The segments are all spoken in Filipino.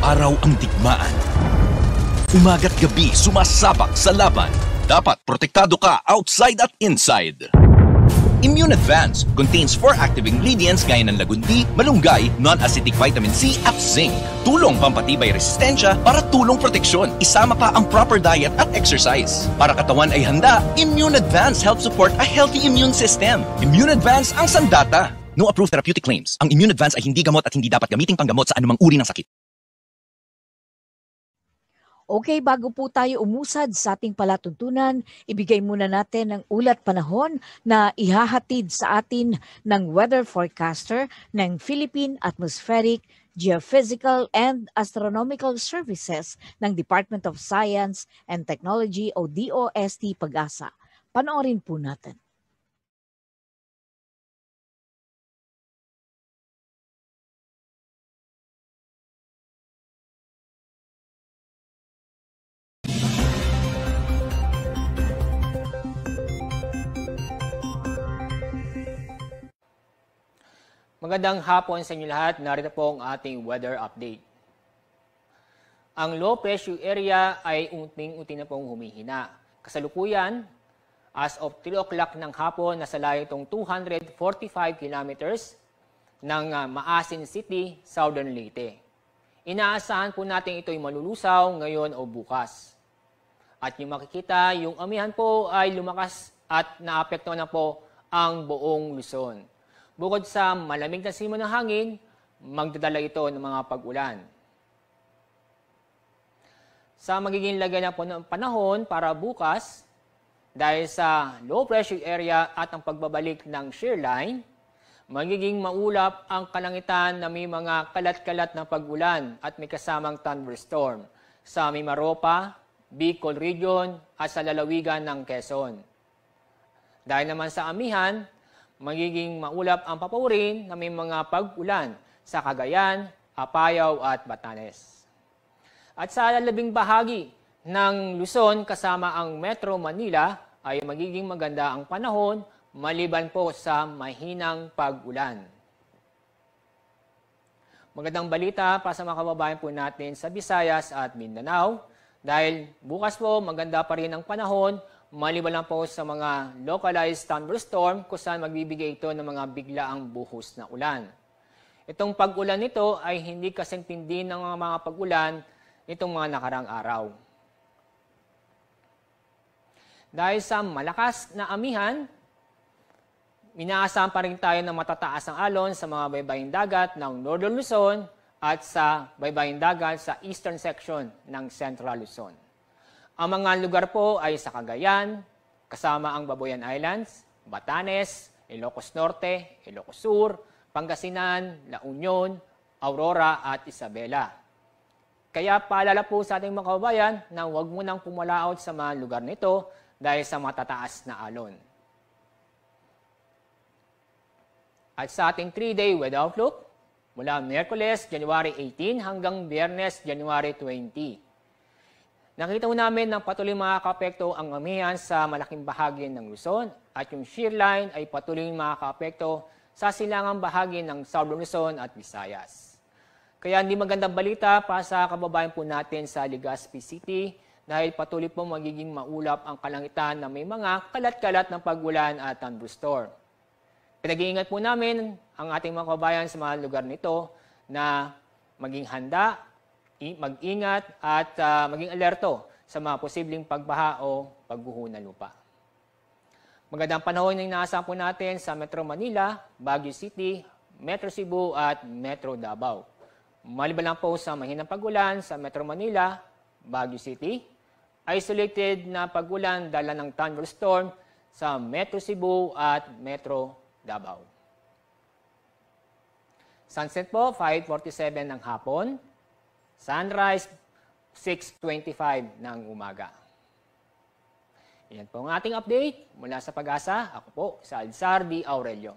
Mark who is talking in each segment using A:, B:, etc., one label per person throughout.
A: araw-araw ang digmaan. Umaga't gabi sumasabak sa laban. Dapat protektado ka outside at inside. Immune Advance contains 4 active ingredients gaya ng lagundi, malunggay, non-acidic vitamin C at zinc. Tulong pampatibay resistensya para tulong proteksyon. Isama pa ang proper diet at exercise. Para katawan ay handa, Immune Advance helps support a healthy immune system. Immune Advance ang sandata. No approved therapeutic claims. Ang Immune Advance ay hindi gamot at hindi dapat gamiting panggamot sa anumang uri ng sakit.
B: Okay, bago po tayo umusad sa ating palatuntunan, ibigay muna natin ang ulat panahon na ihahatid sa atin ng weather forecaster ng Philippine Atmospheric, Geophysical and Astronomical Services ng Department of Science and Technology o DOST Pag-asa. Panoorin po natin.
C: Magandang hapon sa inyo lahat. Narito po ang ating weather update. Ang low pressure area ay unting-unti na pong humihina. Kasalukuyan, as of 3 o'clock ng hapon, nasa layo itong 245 kilometers ng Maasin City, Southern Leyte. Inaasahan po natin ito'y malulusaw ngayon o bukas. At yung makikita, yung amihan po ay lumakas at naapektuhan na po ang buong Luzon. Bukod sa malamig na simoy ng hangin, magdadala ito ng mga pag-ulan. Sa magiging lagyan po ng panahon para bukas, dahil sa low pressure area at ang pagbabalik ng shear line, magiging maulap ang kalangitan na may mga kalat-kalat na pag-ulan at may kasamang thunderstorm sa Mimaropa, Bicol Region at sa lalawigan ng Quezon. Dahil naman sa amihan, magiging maulap ang papawirin na may mga pag-ulan sa Cagayan, Apayao at Batanes. At sa lalabing bahagi ng Luzon kasama ang Metro Manila ay magiging maganda ang panahon maliban po sa mahinang pag-ulan. Magandang balita para sa mga kababayan po natin sa Visayas at Mindanao dahil bukas po maganda pa rin ang panahon maliban lang po sa mga localized thunderstorm kung saan magbibigay ito ng mga biglaang buhos na ulan. Itong pag-ulan nito ay hindi kasing tindi ng mga pag-ulan nitong mga nakarang araw. Dahil sa malakas na amihan, inaasahan pa rin tayo ng matataas ang alon sa mga baybaying dagat ng Northern Luzon at sa baybaying dagat sa eastern section ng Central Luzon. Ang mga lugar po ay sa Cagayan, kasama ang Babuyan Islands, Batanes, Ilocos Norte, Ilocos Sur, Pangasinan, La Union, Aurora at Isabela. Kaya paalala po sa ating mga kababayan na huwag munang pumalaot sa mga lugar nito dahil sa matataas na alon. At sa ating 3-day weather outlook, mula Miyerkules, January 18 hanggang Biyernes, January 20. Nakita mo namin ng patuloy makakaapekto ang amihan sa malaking bahagi ng Luzon at yung shear line ay patuloy makakaapekto sa silangang bahagi ng Southern Luzon at Visayas. Kaya hindi magandang balita para sa kababayan po natin sa Legazpi City dahil patuloy po magiging maulap ang kalangitan na may mga kalat-kalat ng pag-ulan at thunderstorm. Pinag-iingat po namin ang ating mga kababayan sa mga lugar nito na maging handa, mag-ingat at maging alerto sa mga posibleng pagbaha o pagguho ng lupa. Magandang panahon yung inaasahan po natin sa Metro Manila, Baguio City, Metro Cebu at Metro Davao. Maliban lang po sa mahinang pag-ulan sa Metro Manila, Baguio City, isolated na pag-ulan dala ng thunderstorm sa Metro Cebu at Metro Davao. Sunset po, 5:47 ng hapon. Sunrise, 6:25 ng umaga. Yan po ang ating update mula sa Pag-asa. Ako po, sa Alzar D. Aurelio.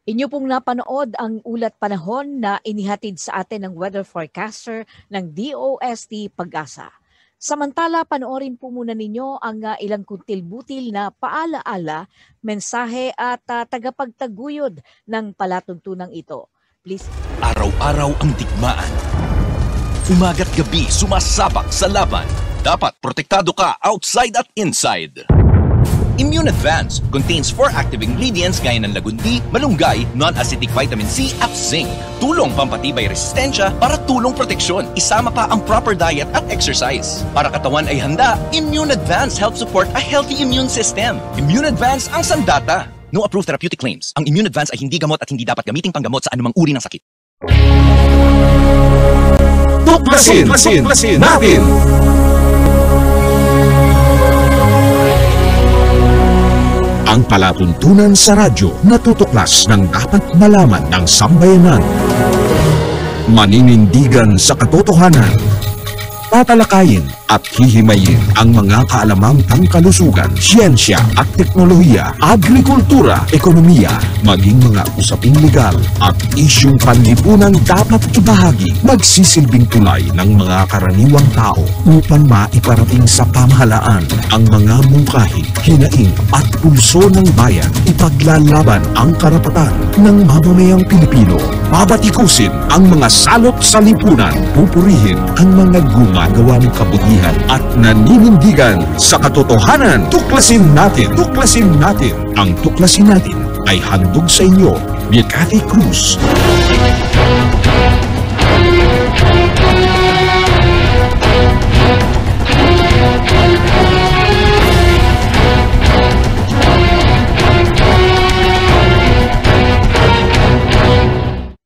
B: Inyo pong napanood ang ulat panahon na inihatid sa atin ng weather forecaster ng DOST Pag-asa. Samantala, panoorin po muna ninyo ang ilang kuntil-butil na paalaala, mensahe at tagapagtaguyod ng palatuntunang ito. Please.
A: Araw-araw ang digmaan. Umaga't gabi sumasabak sa laban. Dapat protektado ka outside at inside. Immune Advance contains 4 active ingredients gaya ng lagundi, malunggay, non-acidic vitamin C at zinc. Tulong pampatibay resistensya para tulong proteksyon. Isama pa ang proper diet at exercise. Para katawan ay handa, Immune Advance helps support a healthy immune system. Immune Advance ang sandata. No approved therapeutic claims. Ang Immune Advance ay hindi gamot at hindi dapat gamiting panggamot sa anumang uri ng sakit.
D: Tuklasin natin! Ang palatuntunan sa radyo na tutuklas ng dapat malaman ng sambayanan. Maninindigan sa katotohanan. Tatalakayin at hihimayin ang mga kaalamang pangkalusugan, siyensya at teknolohiya, agrikultura, ekonomiya, maging mga usaping legal at isyung panlipunan dapat ibahagi, magsisilbing tulay ng mga karaniwang tao upang maiparating sa pamahalaan ang mga mungkahi, hinaing at pulso ng bayan, ipaglalaban ang karapatan ng mamamayang Pilipino, babatikusin ang mga salot sa lipunan, pupurihin ang mga gumagawa ng kabutihan at naninindigan sa katotohanan. Tuklasin natin! Ang tuklasin natin ay handog sa inyo ni Cathy Cruz.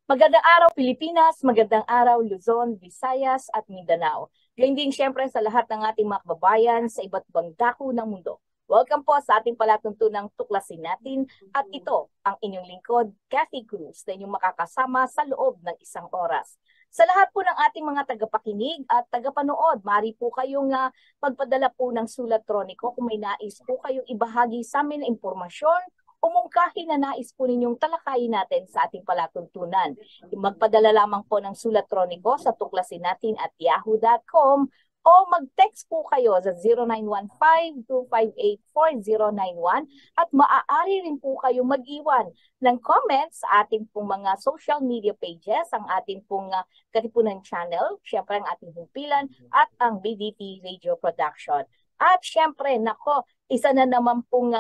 B: Magandang araw Pilipinas, magandang araw Luzon, Visayas at Mindanao. Gayun din siyempre sa lahat ng ating mga kababayan sa iba't ibang dako ng mundo. Welcome po sa ating palatuntunang Tuklasin Natin at ito ang inyong lingkod, Cathy Cruz, na inyong makakasama sa loob ng 1 oras. Sa lahat po ng ating mga tagapakinig at tagapanood, maaari po kayong magpadala po ng sulat troniko kung may nais po kayong ibahagi sa amin na impormasyon o mungkahi na nais po ninyong talakayin natin sa ating palatuntunan. Magpadala lamang po ng sulat troniko sa tuklasinatin@yahoo.com o mag-text po kayo sa 0915-258-4091 at maaari rin po kayo mag-iwan ng comments sa ating pong mga social media pages, ang ating pong Katipunan Channel, syempre ang ating himpilan at ang BDT Radio Production. At syempre, nako, isa na naman pong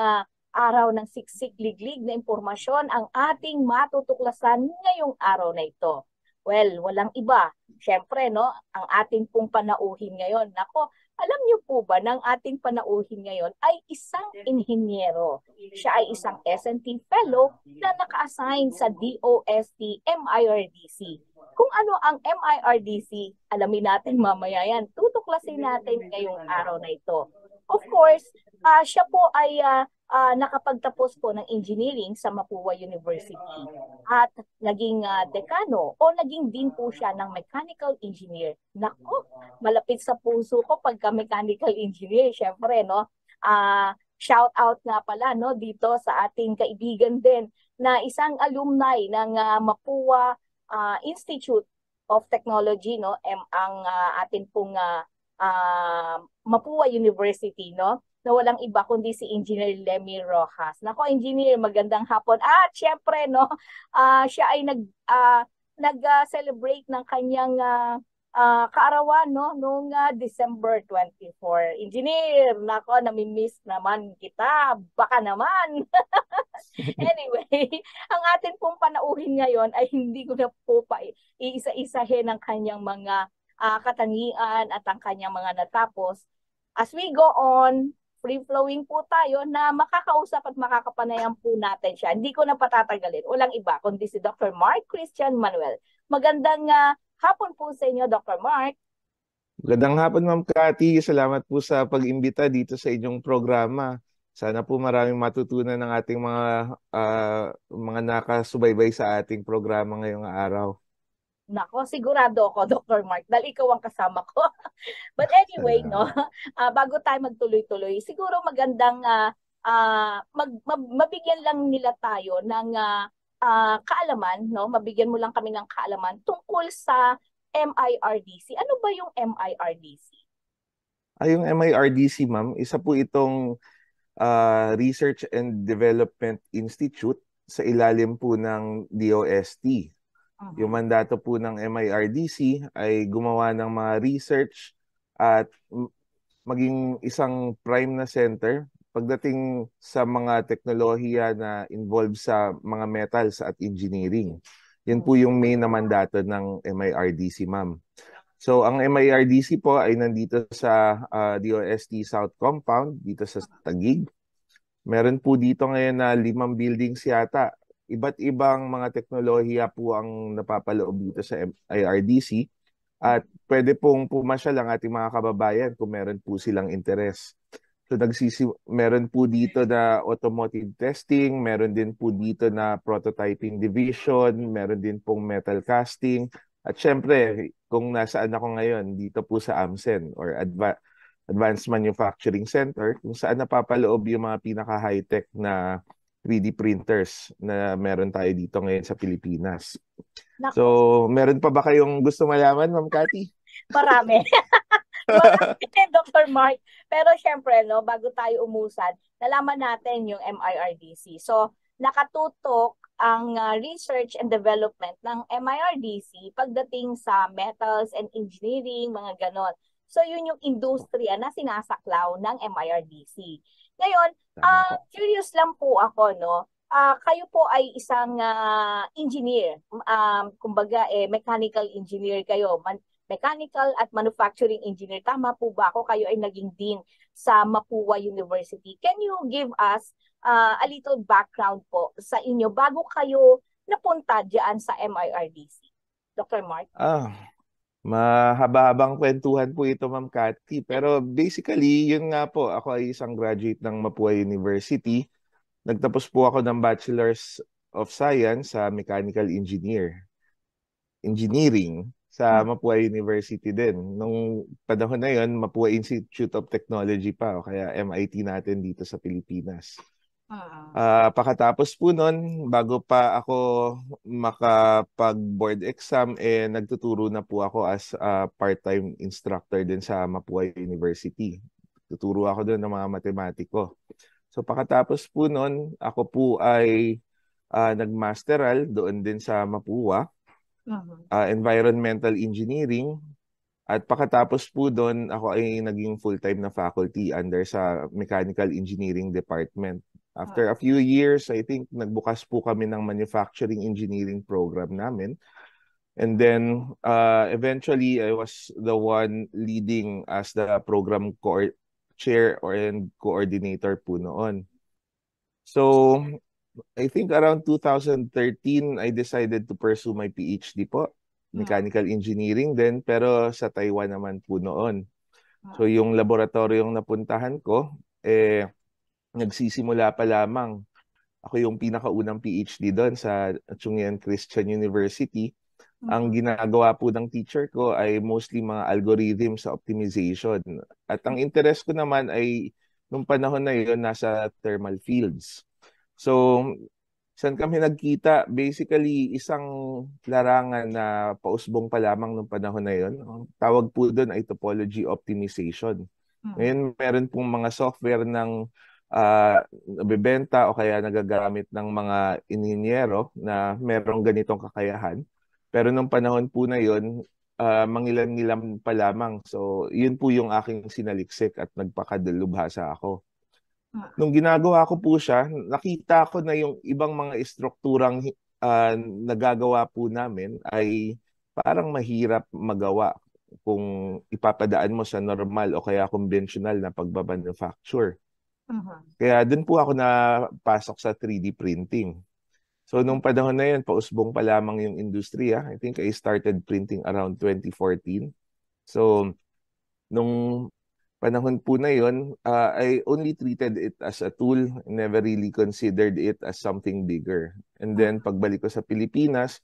B: araw ng siksik liglig na impormasyon ang ating matutuklasan ngayong araw na ito. Well, walang iba. Siyempre, no, ang ating pong panauhin ngayon. Nako, alam niyo po ba na ang ating panauhin ngayon ay isang inhinyero. Siya ay isang S&T Fellow na naka-assign sa DOST MIRDC. Kung ano ang MIRDC, alamin natin mamaya yan. Tutuklasin natin ngayong araw na ito. Of course, siya po ay nakapagtapos po ng engineering sa Mapua University at naging dekano o naging dean po siya ng mechanical engineer. Nako, malapit sa puso ko pagka mechanical engineer, syempre, no? Shout out nga pala, no, dito sa ating kaibigan din na isang alumni ng Mapua Institute of Technology, no? Ang atin pong Mapua University, no? Na walang iba kundi si Engineer Lemmy Rojas. Nako, Engineer, magandang hapon. At syempre, no, siya ay nag-celebrate ng kanyang kaarawan, no, noong December 24. Engineer, nako, nami-miss naman kita. Baka naman. Anyway, ang atin pong panauhin ngayon ay hindi ko na po pa iisa-isahin ang kanyang mga katangian at ang kanyang mga natapos. As we go on, free-flowing po tayo na makakausap at makakapanayan po natin siya. Hindi ko na patatagalin. Walang iba kundi si Dr. Mark Christian Manuel. Magandang hapon po sa inyo, Dr. Mark.
E: Magandang hapon, Ma'am Cathy. Salamat po sa pag-imbita dito sa inyong programa. Sana po maraming matutunan ng ating mga nakasubaybay sa ating programa ngayong araw.
B: Nako, sigurado ako, Dr. Mark, dahil ikaw ang kasama ko. But anyway, no, bago tayo magtuloy-tuloy, siguro magandang mabigyan lang nila tayo ng kaalaman, no? Mabigyan mo lang kami ng kaalaman tungkol sa MIRDC. Ano ba yung MIRDC?
E: Yung MIRDC, ma'am, isa po itong Research and Development Institute sa ilalim po ng DOST. Yung mandato po ng MIRDC ay gumawa ng mga research at maging isang prime na center pagdating sa mga teknolohiya na involved sa mga metals at engineering. Yun po yung main na mandato ng MIRDC, ma'am. So, ang MIRDC po ay nandito sa DOST South Compound, dito sa Taguig. Meron po dito ngayon na 5 buildings yata. Iba't ibang mga teknolohiya po ang napapaloob dito sa MIRDC. At pwede pong pumasyal ang ating mga kababayan kung meron po silang interes. So meron po dito na automotive testing, meron din po dito na prototyping division, meron din pong metal casting. At syempre, kung nasaan ako ngayon, dito po sa AMCen or Advanced Manufacturing Center, kung saan napapaloob yung mga pinaka-high-tech na 3D printers na meron tayo dito ngayon sa Pilipinas.
F: Nako.
E: So, meron pa ba kayong gusto malaman, Ma'am Cathy?
F: Marami. Marami, Dr. Mark. Pero syempre, no, bago tayo umusad, nalaman natin yung MIRDC. So, nakatutok ang research and development ng MIRDC pagdating sa metals and engineering, mga ganon. So, yun yung industriya na sinasaklaw ng MIRDC. Ngayon, curious lang po ako, no? Kayo po ay isang engineer. Kumbaga, mechanical engineer kayo. Mechanical at manufacturing engineer. Tama po ba ako? Kayo ay naging dean sa Mapua University. Can you give us a little background po sa inyo bago kayo napunta dyan sa MIRDC? Dr. Mark?
E: Mahaba-habang kwentuhan po ito, Ma'am Cathy. Pero basically, yun nga po, ako ay isang graduate ng Mapua University. Nagtapos po ako ng Bachelor's of Science sa Mechanical Engineering sa Mapua University din. Nung panahon na yun, Mapua Institute of Technology pa, o kaya MIT natin dito sa Pilipinas. Pakatapos po nun, bago pa ako makapag-board exam, nagtuturo na po ako as part-time instructor din sa Mapua University. Tuturo ako doon ng mga matematiko. So pakatapos po nun, ako po ay nag-masteral doon din sa Mapua, environmental engineering. At pakatapos po doon, ako ay naging full-time na faculty under sa Mechanical Engineering Department. After a few years, I think nagbukas po kami ng manufacturing engineering program namin. And then eventually, I was the one leading as the program chair and coordinator po noon. So, I think around 2013, I decided to pursue my PhD po. Mechanical engineering din, pero sa Taiwan naman po noon. So, yung laboratoryong napuntahan ko, nagsisimula pa lamang. Ako yung pinakaunang PhD doon sa Chungyeon Christian University. Ang ginagawa po ng teacher ko ay mostly mga algorithms sa optimization. At ang interest ko naman ay nung panahon na yun, nasa thermal fields. So, saan kami nagkita? Basically, isang larangan na pausbong pa lamang nung panahon na yun. Ang tawag po doon ay topology optimization. Ngayon, meron pong mga software ng nabibenta o kaya nagagamit ng mga inhinyero na merong ganitong kakayahan. Pero nung panahon po na yun, mangilan-ngilan pa lamang. So, yun po yung aking sinaliksik at nagpakadalubhasa ako. Nung ginagawa ko po siya, nakita ko na yung ibang mga estrukturang nagagawa po namin ay parang mahirap magawa kung ipapadaan mo sa normal o kaya conventional na pagbamanufacture. Kaya dun po ako napasok sa 3D printing. So nung panahon na yun, pausbong pa lamang yung industriya. I think I started printing around 2014. So nung panahon po na yun, I only treated it as a tool, never really considered it as something bigger. And then pagbalik ko sa Pilipinas,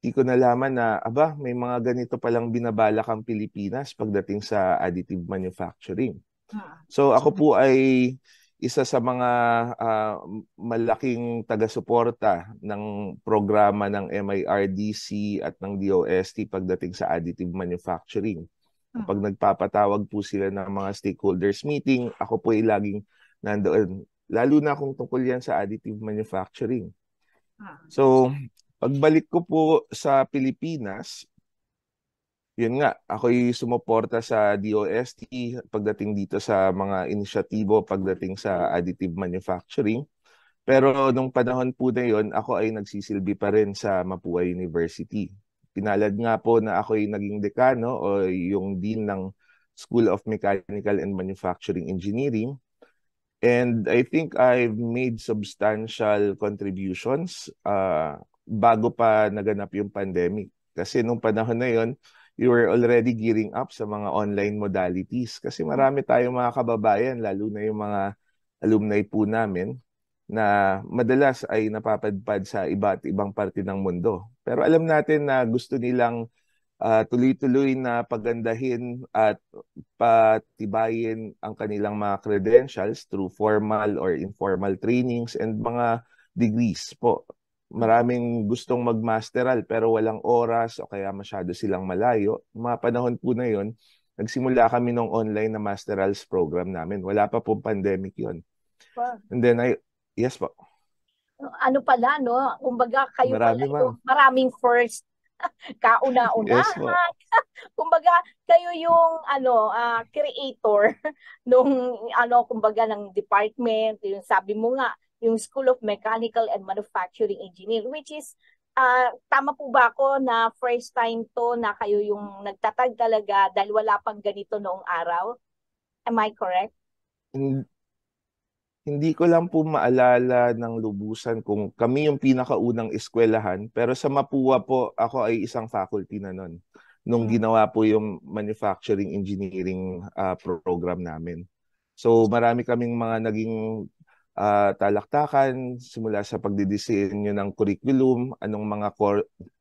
E: di ko nalaman na, may mga ganito palang binabalak ang Pilipinas pagdating sa additive manufacturing. So ako po ay isa sa mga malaking taga-suporta ng programa ng MIRDC at ng DOST pagdating sa additive manufacturing. Kapag nagpapatawag po sila ng mga stakeholders meeting, ako po ay laging nandoon. Lalo na kung tungkol yan sa additive manufacturing. So, Pagbalik ko po sa Pilipinas, yun nga, ako'y sumuporta sa DOST pagdating dito sa mga inisyatibo pagdating sa additive manufacturing. Pero nung panahon po na yun, ako ay nagsisilbi pa rin sa Mapua University. Pinalad nga po na ako'y naging dekano o yung dean ng School of Mechanical and Manufacturing Engineering. And I think I've made substantial contributions bago pa naganap yung pandemic. Kasi nung panahon na yun, we were already gearing up sa mga online modalities. Kasi marami tayong mga kababayan, lalo na yung mga alumni po namin, na madalas ay napapadpad sa iba't ibang parte ng mundo. Pero alam natin na gusto nilang tuloy-tuloy na pagandahin at patibayin ang kanilang mga credentials through formal or informal trainings and mga degrees po. Maraming gustong magmasteral pero walang oras o kaya masyado silang malayo. Mga panahon po na yon, nagsimula kami ng online na masterals program namin. Wala pa po pandemic yon. And then yes po.
F: Ano pala, no? Kumbaga kayo
E: Marami,
F: pala yung maraming first kauna-una.
E: Yes po.
F: Kumbaga kayo yung creator nung kumbaga ng department, yung sabi mo nga, yung School of Mechanical and Manufacturing Engineering, which is tama po ba ako na first time to na kayo yung nagtatag talaga dahil wala pang ganito noong araw? Am I correct?
E: Hindi ko lang po maalala ng lubusan kung kami yung pinakaunang eskwelahan, pero sa Mapua po, ako ay isang faculty na nun nung ginawa po yung manufacturing engineering program namin. So marami kaming mga naging talaktakan simula sa pagdidisenyo ng curriculum, anong mga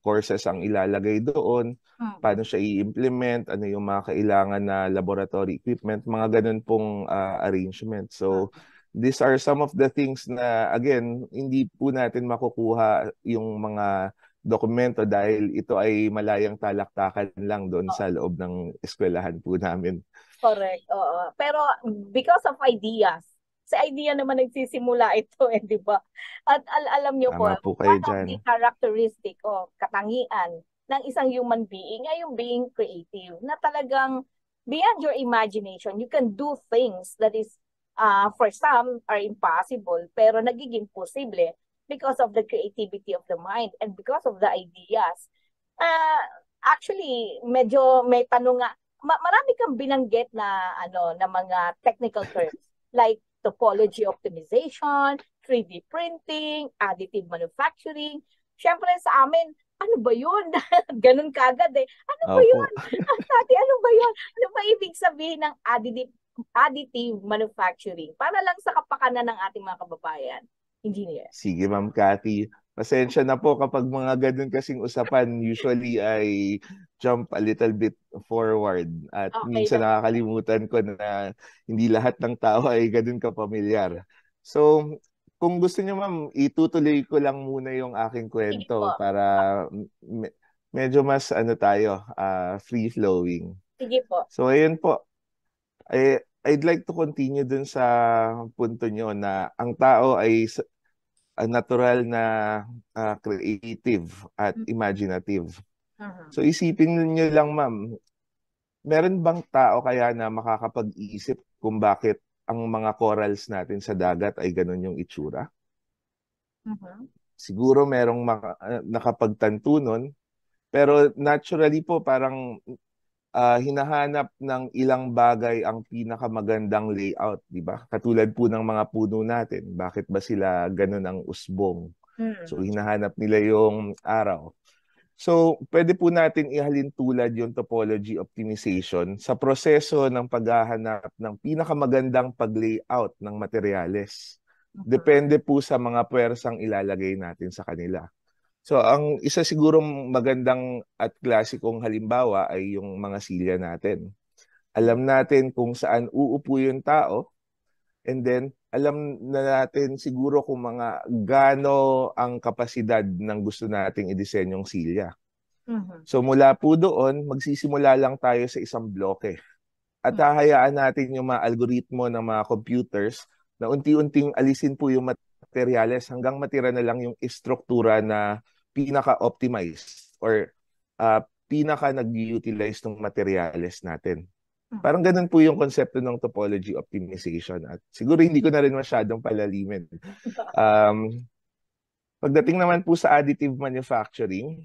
E: courses ang ilalagay doon, paano siya i-implement, ano yung mga kailangan na laboratory equipment, mga ganun pong arrangement. So these are some of the things na, again, hindi po natin makukuha yung mga dokumento dahil ito ay malayang talaktakan lang doon sa loob ng eskwelahan po namin.
F: Correct. Oo. Pero because of ideas, sa idea naman nagsisimula ito di ba? At alam niyo po,
E: one
F: of the characteristic o katangian ng isang human being ay yung being creative, na talagang beyond your imagination, you can do things that is for some are impossible, pero nagiging posible because of the creativity of the mind and because of the ideas. Actually, medyo may tanong nga, marami kang binanggit na na mga technical terms like topology optimization, 3D printing, additive manufacturing. Siyempre sa amin, ano ba yun? Ganun kagad Ano ba yun? Ate, ano ba yun? Ano ba ibig sabihin ng additive manufacturing? Para lang sa kapakanan ng ating mga kababayan, engineer.
E: Sige, Ma'am Cathy. Pasensya na po kapag mga ganun kasing usapan, usually I jump a little bit forward. At minsan nakakalimutan ko na hindi lahat ng tao ay ganun kapamilyar. So, kung gusto niyo, Ma'am, itutuloy ko lang muna yung aking kwento para medyo mas tayo, free-flowing.
F: Sige po.
E: So, ayun po. I'd like to continue dun sa punto nyo na ang tao ay natural na creative at imaginative. So isipin niyo lang, Ma'am, meron bang tao kaya na makakapag-isip kung bakit ang mga corals natin sa dagat ay ganun yung itsura? Siguro merong nakapagtanto nun, pero naturally po parang hinahanap ng ilang bagay ang pinakamagandang layout, di ba? Katulad po ng mga puno natin. Bakit ba sila ganun ang usbong? So, hinahanap nila yung araw. So, pwede po natin ihalin tulad yung topology optimization sa proseso ng paghahanap ng pinakamagandang pag-layout ng materyales. Depende po sa mga puwersang ilalagay natin sa kanila. So, ang isa sigurong magandang at klasikong halimbawa ay yung mga silya natin. Alam natin kung saan uupo yung tao, and then alam na natin siguro kung mga gaano ang kapasidad ng gusto nating idisenyong silya. So, mula po doon, magsisimula lang tayo sa isang bloke. At hahayaan natin yung mga algoritmo ng mga computers na unti-unting alisin po yung materyales hanggang matira na lang yung istruktura na pinaka-optimized or pinaka nag-utilize ng materials natin. Parang ganun po yung konsepto ng topology optimization at siguro hindi ko na rin masyadong palalimin. Pagdating naman po sa additive manufacturing,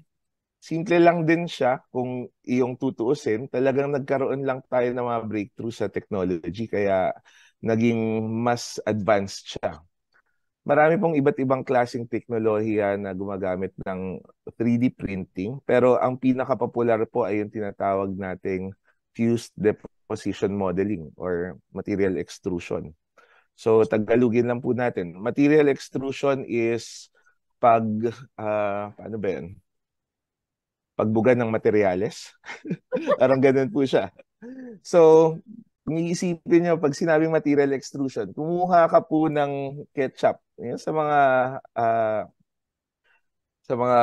E: simple lang din siya kung iyong tutuusin. Talagang nagkaroon lang tayo ng mga breakthrough sa technology kaya naging mas advanced siya. Marami pong iba't ibang klaseng teknolohiya na gumagamit ng 3D printing, pero ang pinaka-popular po ay yung tinatawag nating fused deposition modeling or material extrusion. So tagalugin lang po natin. Material extrusion is paano ba yun? Pagbuga ng materyales. Parang ganun po siya. So, kung iisipin nyo, pag sinabing material extrusion, kumuha ka po ng ketchup. Yan, sa mga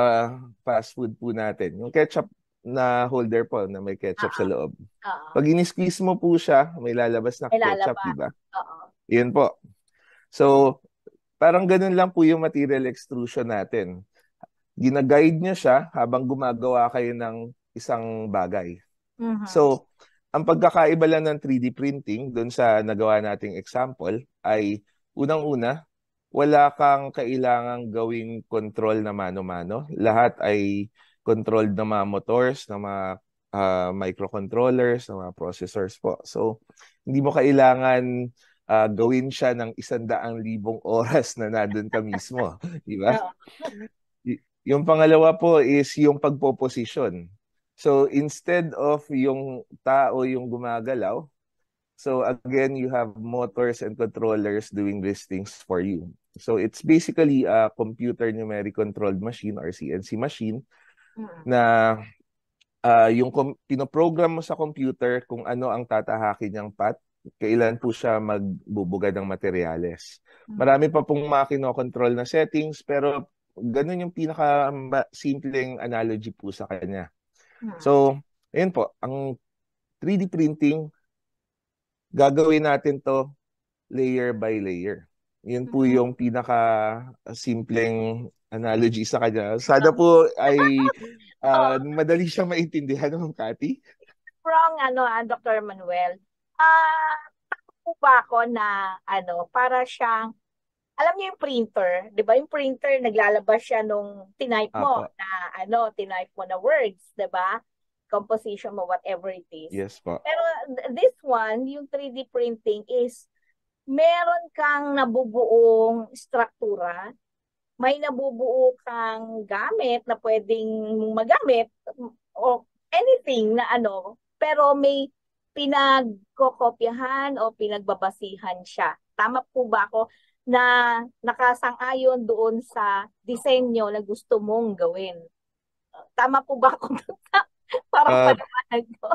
E: fast food po natin. Yung ketchup na holder po na may ketchup sa loob. Pag in-squeeze mo po siya, may lalabas na ketchup, di ba? Yun po. So, parang ganun lang po yung material extrusion natin. Gina-guide nyo siya habang gumagawa kayo ng isang bagay. So, ang pagkakaiba lang ng 3D printing doon sa nagawa nating example ay unang-una, wala kang kailangang gawing control na mano-mano. Lahat ay controlled na mga motors, na mga microcontrollers, na mga processors po. So, hindi mo kailangan gawin siya ng 100,000 oras na nandun ka mismo. Di ba? Yung pangalawa po is yung pagpo-position. So instead of yung tao yung gumagalaw, so again, you have motors and controllers doing these things for you. So it's basically a computer numeric controlled machine or CNC machine na yung pinoprogram mo sa computer kung ano ang tatahakin niyang path, kailan po siya magbubuga ng materyales. Marami pa pong makino-control na settings, pero ganun yung pinaka-simpleng analogy po sa kanya. So, ayun po, ang 3D printing, gagawin natin to layer by layer. Yun po yung pinaka-simpleng analogy sa kanya. Sana po ay madali siya maintindihan ng Cathy.
F: From Dr. Manuel, po ba ako na para siyang, alam niyo yung printer, 'di ba? Yung printer naglalabas siya nung tinype mo na tinype mo na words, 'di ba? Composition mo, whatever it is.
E: Yes po.
F: Pero this one, yung 3D printing is meron kang nabubuong struktura, may nabubuo kang gamit na pwedeng magamit o anything na pero may pinagkokopyahan o pinagbabasihan siya. Tama po ba ako na nakasang-ayon doon sa disenyo na gusto mong gawin? Tama po ba ako? Parang paliwanag ko.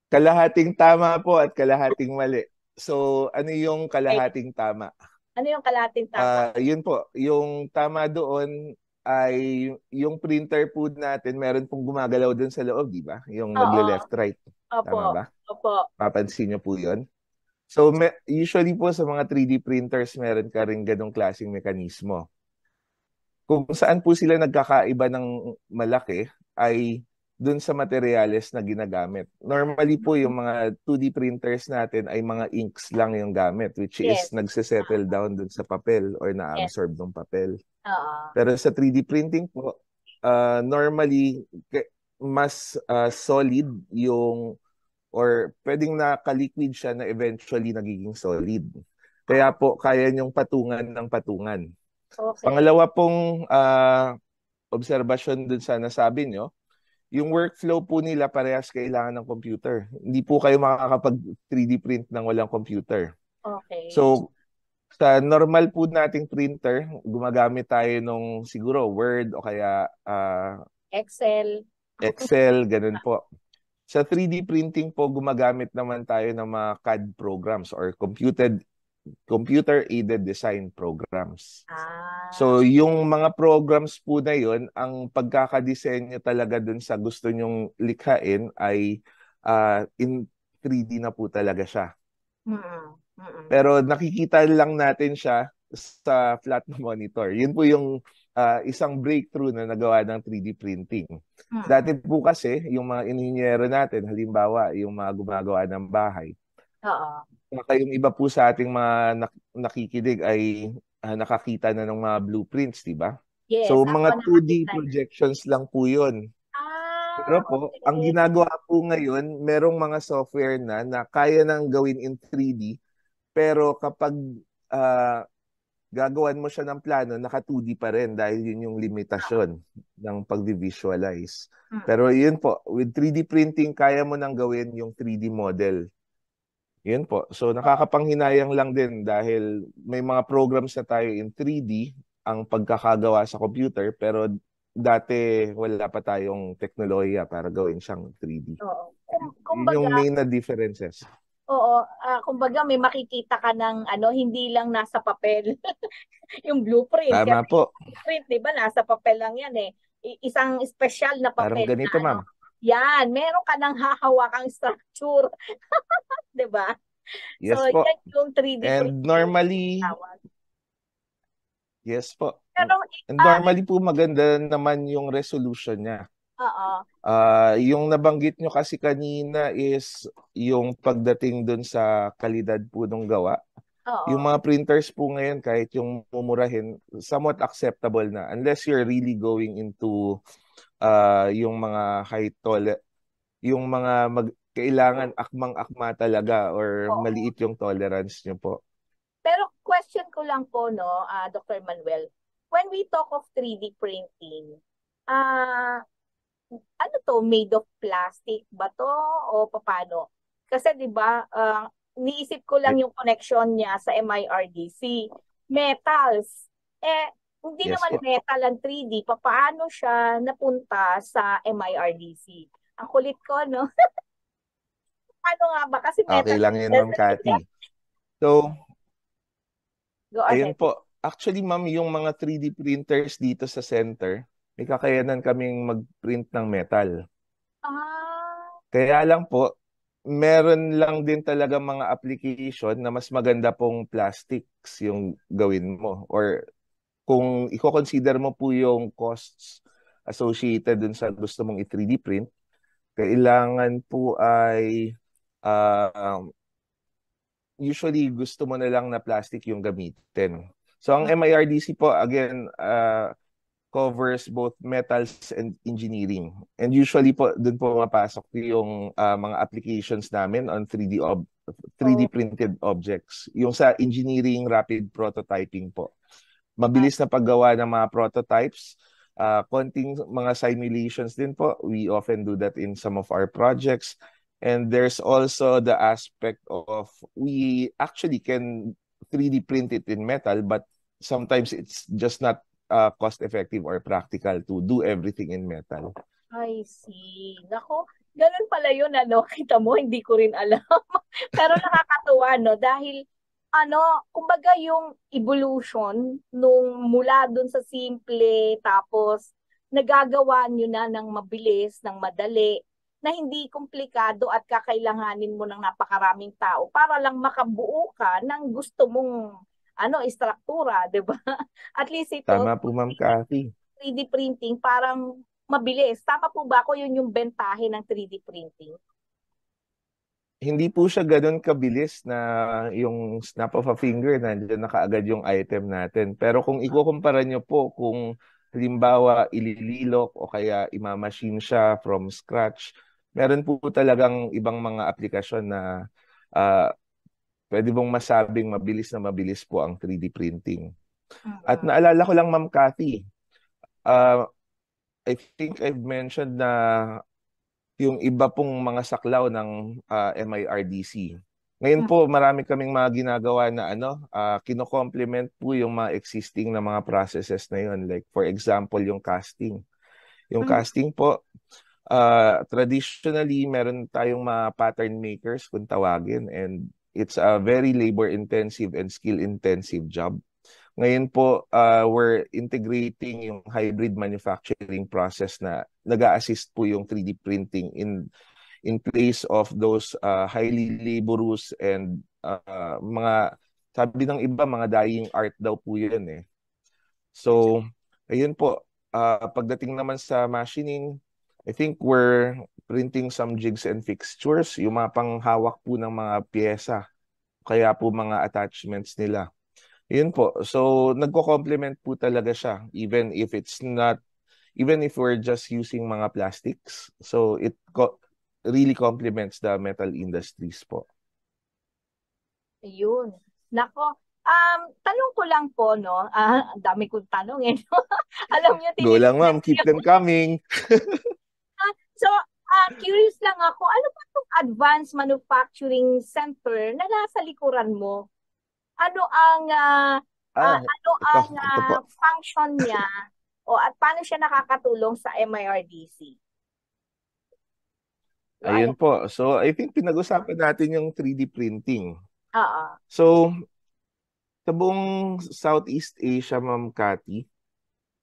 E: Kalahating tama po at kalahating mali. So, ano yung kalahating tama?
F: Ano yung kalahating tama?
E: Yun po, yung tama doon ay yung printer po natin, meron pong gumagalaw doon sa loob, di ba? Yung nagle-left-right. Tama ba?
F: Opo.
E: Papansin niyo po yun? So, usually po sa mga 3D printers, meron ka rin ganong klaseng mekanismo. Kung saan po sila nagkakaiba ng malaki ay dun sa materyales na ginagamit. Normally po yung mga 2D printers natin ay mga inks lang yung gamit, which is nagsisettle down dun sa papel or na-absorb ng papel. Pero sa 3D printing po, normally mas solid yung or pwedeng naka-liquid siya na eventually nagiging solid. Kaya po, kaya niyong patungan ng patungan.
F: Okay.
E: Pangalawa pong obserbasyon dun sa nasabi nyo, yung workflow po nila parehas kailangan ng computer. Hindi po kayo makakapag 3D print ng walang computer.
F: Okay.
E: So, sa normal po nating printer, gumagamit tayo nung siguro Word o kaya Excel, ganun po. Sa 3D printing po, gumagamit naman tayo ng mga CAD programs or computer-aided design programs. So, yung mga programs po na yun, ang pagkakadesenyo talaga dun sa gusto nyong likhain ay in 3D na po talaga siya. Pero nakikita lang natin siya sa flat monitor. Yun po yung isang breakthrough na nagawa ng 3D printing. Dati po kasi, yung mga inhinyero natin, halimbawa, yung mga gumagawa ng bahay,
F: Oo.
E: yung iba po sa ating mga nakikinig ay nakakita na ng mga blueprints, di ba?
F: Yes,
E: So,
F: ako
E: mga 2D
F: nakakita.
E: projections lang po yun. Pero po, ang
F: Okay.
E: ginagawa po ngayon, merong mga software na kaya nang gawin in 3D, pero kapag gagawan mo siya ng plano, naka 2D pa rin dahil yun yung limitasyon ng pag-visualize. Pero yun po, with 3D printing, kaya mo nang gawin yung 3D model. Yun po. So nakakapanghinayang lang din dahil may mga programs na tayo in 3D ang pagkakagawa sa computer, pero dati wala pa tayong teknolohiya para gawin siyang 3D.
F: Oo.
E: Yun yung main na differences.
F: Oo, kumbaga may makikita ka ng hindi lang nasa papel. Yung blueprint.
E: Tama
F: Kasi
E: po.
F: blueprint, di ba, nasa papel lang yan eh. Isang special na
E: Parang
F: papel
E: ganito,
F: na
E: ma'am.
F: Yan, meron ka ng hahawakang structure. Di ba?
E: Yes
F: So,
E: po.
F: yan yung 3D
E: And
F: printing
E: normally,
F: tawag.
E: yes po.
F: Pero,
E: And normally po maganda naman yung resolution niya.
F: oo.
E: Yung nabanggit nyo kasi kanina is yung pagdating dun sa kalidad po ng gawa.
F: Oo.
E: Yung mga printers po ngayon, kahit yung mumurahin, somewhat acceptable na. Unless you're really going into yung mga yung mga kailangan akmang-akma talaga or maliit yung tolerance nyo po.
F: Pero question ko lang po, no, Dr. Manuel, when we talk of 3D printing, ano to, made of plastic ba to o paano? Kasi 'di ba, niisip ko lang yung connection niya sa MIRDC. Metals. Hindi
E: Yes
F: naman
E: po.
F: metal ang 3D, paano siya napunta sa MIRDC? Ang kulit ko, no? Paano nga ba? Kasi
E: Okay
F: metal.
E: lang yun, Ma'am Cathy. So,
F: Go
E: ayun
F: ahead.
E: po. Actually, ma'am, yung mga 3D printers dito sa center, may kakayanan kaming mag-print ng metal. Kaya lang po, meron lang din talaga mga application na mas maganda pong plastics yung gawin mo. Or kung i-consider mo po yung costs associated dun sa gusto mong i-3D print, kailangan po ay usually gusto mo na lang na plastic yung gamitin. So ang MIRDC po, again, covers both metals and engineering. And usually po, dun po mapasok yung mga applications namin on 3D printed objects. Yung sa engineering rapid prototyping po. Mabilis na paggawa ng mga prototypes. Konting mga simulations din po. We often do that in some of our projects. And there's also the aspect of we actually can 3D print it in metal, but sometimes it's just not cost-effective or practical to do everything in metal.
F: I see. Nako, ganun pala yun, Kita mo, hindi ko rin alam. Pero nakakatuwa, no? Dahil, kumbaga yung evolution nung mula dun sa simple, tapos nagagawa nyo na ng mabilis, ng madali, na hindi komplikado at kakailanganin mo ng napakaraming tao para lang makabuo ka ng gusto mong istruktura, 'di ba? At least ito,
E: Tama po, Ma'am Cathy.
F: 3D printing parang mabilis. Tama po ba ako, yun yung bentahe ng 3D printing?
E: Hindi po siya ganoon kabilis na yung snap of a finger nandiyan na kaagad yung item natin. Pero kung ikukumpara nyo po kung halimbawa ilililok o kaya imamachine siya from scratch, meron po talagang ibang mga aplikasyon na pwede mong masabing mabilis na mabilis po ang 3D printing. At naalala ko lang, Ma'am Cathy, I think I've mentioned na yung iba pong mga saklaw ng MIRDC. Ngayon po, marami kaming mga ginagawa na kino-complement po yung mga existing na mga processes na yun. Like for example, yung casting. Yung casting po, traditionally, meron tayong mga pattern makers kung tawagin, and it's a very labor-intensive and skill-intensive job. Ngayon po, we're integrating yung hybrid manufacturing process na nag-a-assist po yung 3D printing in place of those highly laborious and mga, sabi ng iba, mga dying art daw po yun eh. So, Ayun po, pagdating naman sa machining, I think we're printing some jigs and fixtures, yung mga panghawak po ng mga pyesa, kaya po mga attachments nila. Yun po. So, nagko-complement po talaga siya, even if we're just using mga plastics. So, it really complements the metal industries po.
F: Ayun. Nako, tanong ko lang po, no? Ang dami kong tanong eh. Alam niyo,
E: Go lang, ma'am. Keep them coming.
F: So, curious lang ako, ano ba itong advanced manufacturing center na nasa likuran mo? Ano ang
E: Ito po.
F: function niya at paano siya nakakatulong sa MIRDC?
E: Ayun po. So, I think pinag-usapan natin yung 3D printing.
F: Oo.
E: So, sa buong Southeast Asia, Ma'am Cathy,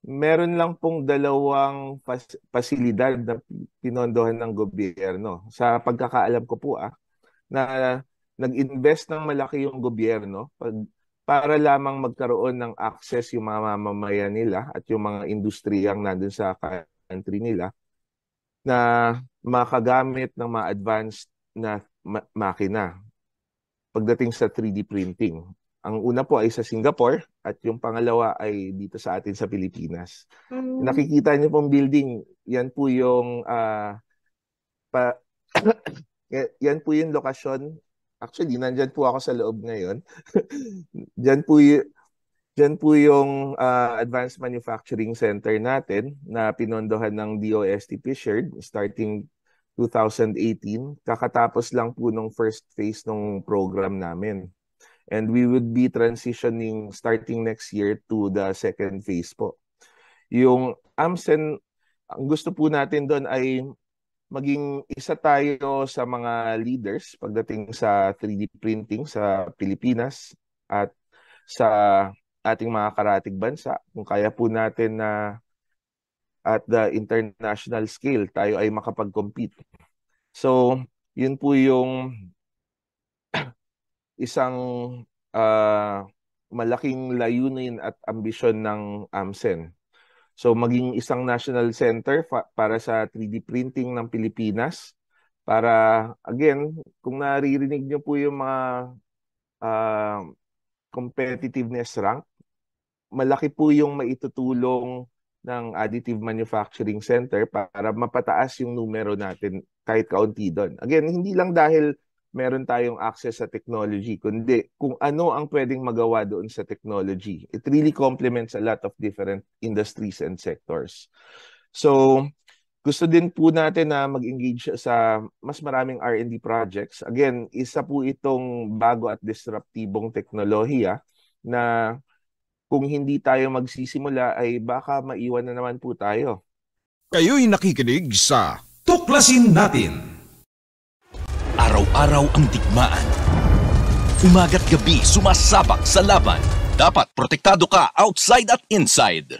E: meron lang pong dalawang pasilidad na pinondohan ng gobyerno. Sa pagkakaalam ko po na nag-invest ng malaki yung gobyerno para lamang magkaroon ng access yung mga mamamayan nila at yung mga industriyang nandun sa country nila na makagamit ng mga advanced na makina pagdating sa 3D printing. Ang una po ay sa Singapore at yung pangalawa ay dito sa atin sa Pilipinas. Nakikita niyo pong building, yan po yung yan po yung lokasyon. Actually, nandyan po ako sa loob ngayon. Diyan po yung Advanced Manufacturing Center natin na pinondohan ng DOST Fisherd starting 2018. Kakatapos lang po nung first phase ng program namin. And we would be transitioning starting next year to the second phase po. Yung AMCen, ang gusto po natin doon ay maging isa tayo sa mga leaders pagdating sa 3D printing sa Pilipinas at sa ating mga karatig bansa. Kung kaya po natin na at the international scale, tayo ay makapag-compete. So, yun po yung isang malaking layunin at ambisyon ng AMCen. So maging isang national center para sa 3D printing ng Pilipinas para, again, kung naririnig niyo po yung mga competitiveness rank, malaki po yung maitutulong ng Additive Manufacturing Center para mapataas yung numero natin kahit kaunti doon. Again, hindi lang dahil meron tayong access sa technology, kundi kung ano ang pwedeng magawa doon sa technology. It really complements a lot of different industries and sectors. So, gusto din po natin na mag-engage sa mas maraming R&D projects. Again, isa po itong bago at disruptibong teknolohiya na kung hindi tayo magsisimula ay baka maiwan na naman po tayo.
D: Kayo'y nakikinig sa Tuklasin Natin.
A: Araw-araw ang digmaan. Umaga't gabi sumasabak sa laban. Dapat protektado ka outside at inside.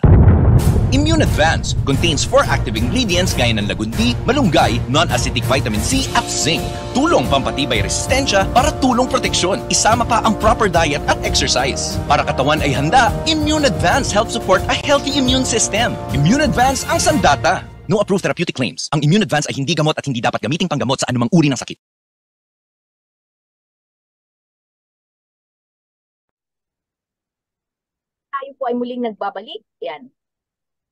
A: Immune Advance contains 4 active ingredients gaya ng lagundi, malunggay, non-acidic vitamin C at zinc. Tulong pampatibay resistensya para tulong proteksyon. Isama pa ang proper diet at exercise. Para katawan ay handa, Immune Advance helps support a healthy immune system. Immune Advance ang sandata. No approved therapeutic claims. Ang Immune Advance ay hindi gamot at hindi dapat gamiting panggamot sa anumang uri ng sakit.
F: Tayo po ay muling nagbabalik. Yan.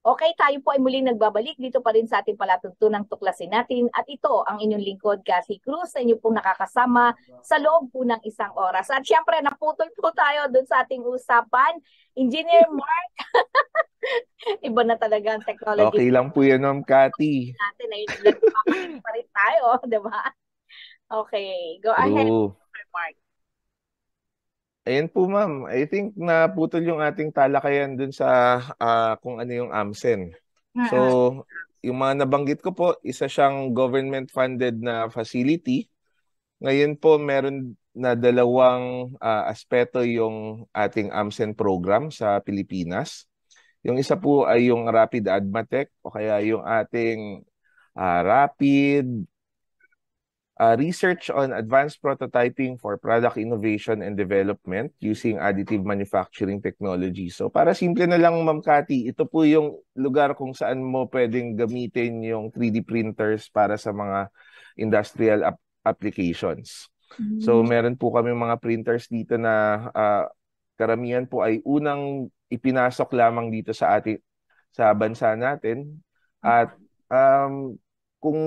F: Okay, tayo po ay muling nagbabalik dito pa rin sa ating palatuntunang tuklasin natin. At ito ang inyong lingkod, Cathy Cruz, sa inyo pong nakakasama sa loob po ng isang oras. At syempre, naputol po tayo dun sa ating usapan. Engineer Mark, iba na talaga ang technology.
E: Okay lang po yan, Ma'am Cathy.
F: Natin ay nagpapakita pa rin tayo, di ba? Okay, go ahead, Mark.
E: Ayan po, ma'am. I think naputol yung ating talakayan dun sa kung ano yung AMCen. So, yung mga nabanggit ko po, isa siyang government-funded na facility. Ngayon po, meron na dalawang aspeto yung ating AMCen program sa Pilipinas. Yung isa po ay yung Rapid ADMATEC o kaya yung ating Rapid research on advanced prototyping for product innovation and development using additive manufacturing technology. So para simple na lang, Ma'am Cathy, ito po yung lugar kung saan mo pwedeng gamitin yung 3D printers para sa mga industrial applications. So meron po kami mga printers dito na karamihan po ay unang ipinasok lamang dito sa bansa natin. At kung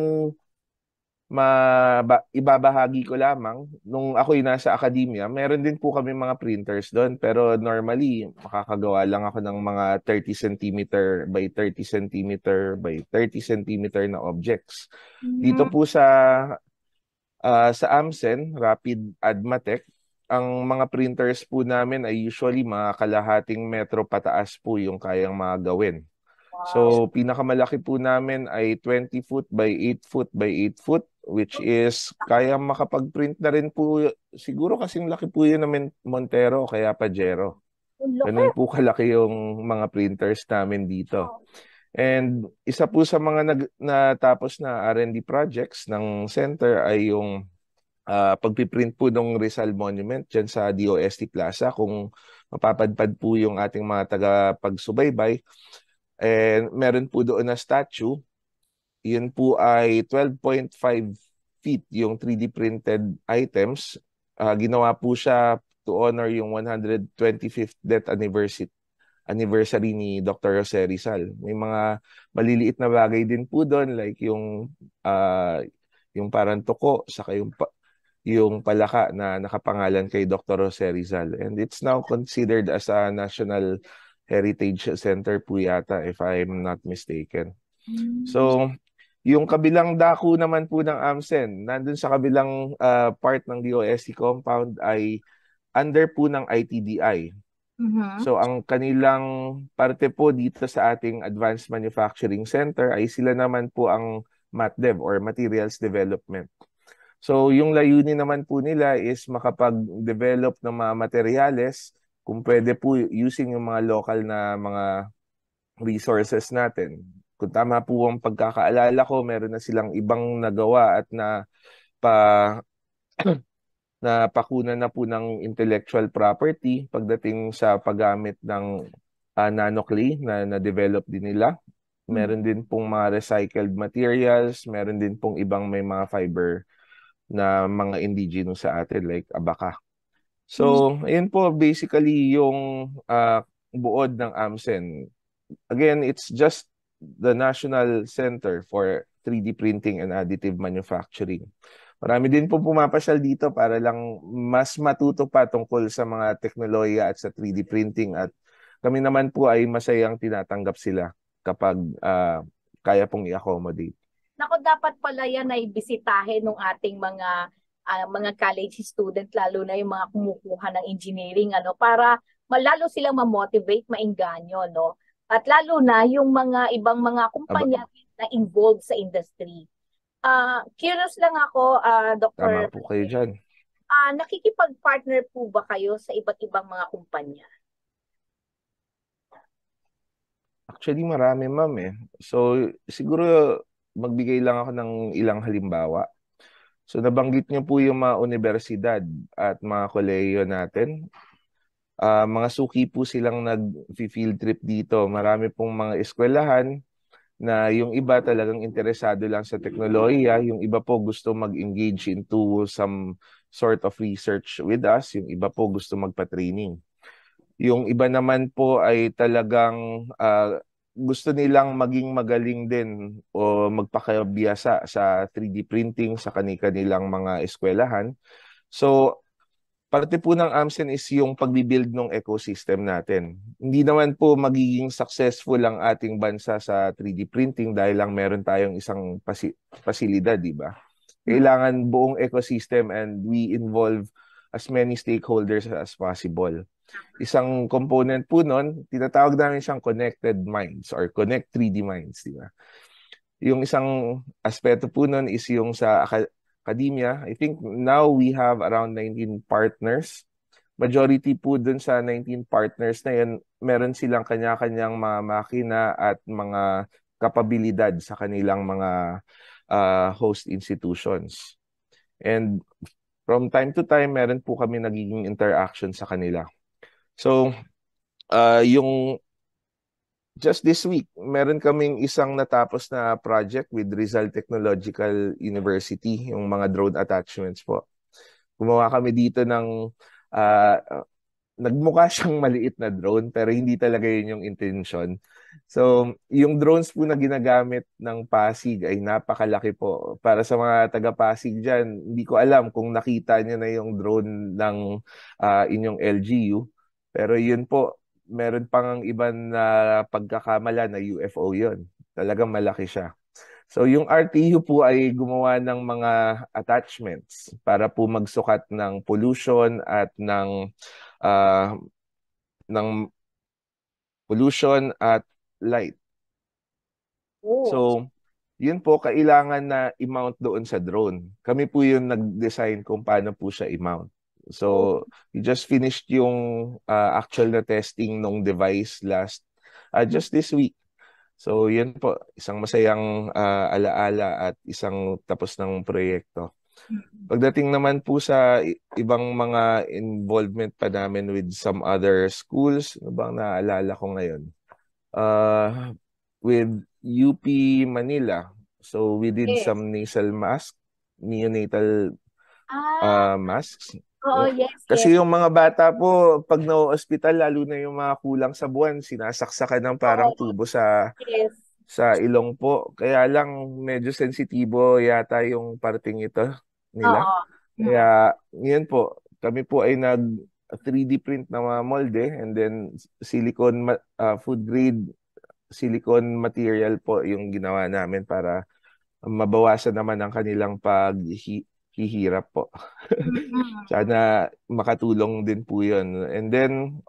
E: ibabahagi ko lamang, nung ako'y nasa academia, meron din po kami mga printers doon. Pero normally, makakagawa lang ako ng mga 30 cm by 30 cm by 30 cm na objects. Dito po sa AMCen, Rapid Admatech, ang mga printers po namin ay usually mga kalahating metro pataas po yung kayang mga gawin. So, pinakamalaki po namin ay 20 foot by 8 foot by 8 foot, which is kaya makapag-print na rin po, siguro kasing laki po yun ng Montero kaya Pajero. Ganun po kalaki yung mga printers namin dito. And isa po sa mga natapos na R&D projects ng center ay yung pagpiprint po ng Rizal Monument dyan sa DOST Plaza. Kung mapapadpad po yung ating mga taga-pagsubaybay, and meron po doon na statue. Yun po ay 12.5 feet yung 3D printed items. Ginawa po siya to honor yung 125th death anniversary ni Dr. Jose Rizal. May mga maliliit na bagay din po doon, like yung parang tuko, saka yung palaka na nakapangalan kay Dr. Jose Rizal. And it's now considered as a National Heritage Center po yata, if I'm not mistaken. So, yung kabilang dako naman po ng AMCen, nandun sa kabilang part ng DOST compound ay under po ng ITDI. So, ang kanilang parte po dito sa ating Advanced Manufacturing Center ay sila naman po ang MatDev or Materials Development. So, yung layunin naman po nila is makapag-develop ng mga materyales, kung pwede po using yung mga local na mga resources natin. Kung tama po ang pagkakaalala ko, meron na silang ibang nagawa at napakunan na po ng intellectual property pagdating sa paggamit ng nanoclay na na-develop din nila. Meron din pong mga recycled materials, meron din pong ibang may mga fiber na mga indigenous sa atin like abaka. So, ayun po basically yung buod ng AMCen. Again, it's just the National Center for 3D Printing and Additive Manufacturing. Marami din po pumapasyal dito para lang mas matuto pa tungkol sa mga teknolohiya at sa 3D printing. At kami naman po ay masayang tinatanggap sila kapag kaya pong i-accommodate.
F: Naku, dapat pala yan ay bisitahin ng ating mga college student, lalo na yung mga kumukuha ng engineering, para malalo silang ma-motivate, maengganyo, no? At lalo na yung mga ibang mga kumpanya na involved sa industry. Curious lang ako, Dr.
E: Tama po kayo dyan.
F: Nakikipag-partner po ba kayo sa iba't ibang mga kumpanya?
E: Actually, marami, ma'am eh. So, siguro magbigay lang ako ng ilang halimbawa. So nabanggit niyo po yung mga universidad at mga kolehiyo natin. Mga suki po silang nag-field trip dito. Marami pong mga eskwelahan na yung iba talagang interesado lang sa teknolohiya. Yung iba po gusto mag-engage into some sort of research with us. Yung iba po gusto magpa-training. Yung iba naman po ay talagang gusto nilang maging magaling din o magpakabiyasa sa 3D printing sa kanilang mga eskwelahan. So, parte po ng AMCen is yung pagbibuild ng ecosystem natin. Hindi naman po magiging successful ang ating bansa sa 3D printing dahil lang meron tayong isang pasilidad, di ba? Kailangan buong ecosystem and we involve as many stakeholders as possible. Isang component po nun, tinatawag namin siyang connected minds or connect 3D minds, di ba? Yung isang aspeto po nun is yung sa academia. I think now we have around 19 partners. Majority po dun sa 19 partners na yun, meron silang kanya-kanyang mga makina at mga kapabilidad sa kanilang mga host institutions. And from time to time, meron po kami nagiging interaction sa kanila. So, yung just this week, meron kaming isang natapos na project with Rizal Technological University, yung mga drone attachments po. Gumawa kami dito ng uh, nagmukha siyang maliit na drone pero hindi talaga yun yung intention. So, yung drones po na ginagamit ng Pasig ay napakalaki po. Para sa mga taga-Pasig dyan, hindi ko alam kung nakita niyo na yung drone ng inyong LGU. Pero yun po, meron pang ibang na pagkakamala na UFO yun. Talagang malaki siya. So yung RTU po ay gumawa ng mga attachments para po magsukat ng pollution at uh, ng pollution at light.
F: Oh.
E: So yun po kailangan na i-mount doon sa drone. Kami po yung nag-design kung paano po siya i-mount. So we just finished yung actual na testing ng device just this week. So yun po, isang masayang alaala at isang tapos ng proyekto. Pagdating naman po sa ibang mga involvement pa namin with some other schools, ano bang naalala ko ngayon? With UP Manila. So we did
F: Yes.
E: some nasal mask, neonatal masks.
F: Oh, yes,
E: Kasi
F: yes.
E: yung mga bata po, pag na-hospital, lalo na yung mga kulang sa buwan, sinasaksakan ng parang tubo
F: Yes.
E: sa ilong po. Kaya lang medyo sensitibo yata yung parting ito nila.
F: Oo.
E: Kaya yun po, kami po ay nag 3D print na mga molde and then food grade silicone material po yung ginawa namin para mabawasan naman ang kanilang paghihirap po. Sana makatulong din po yun. And then,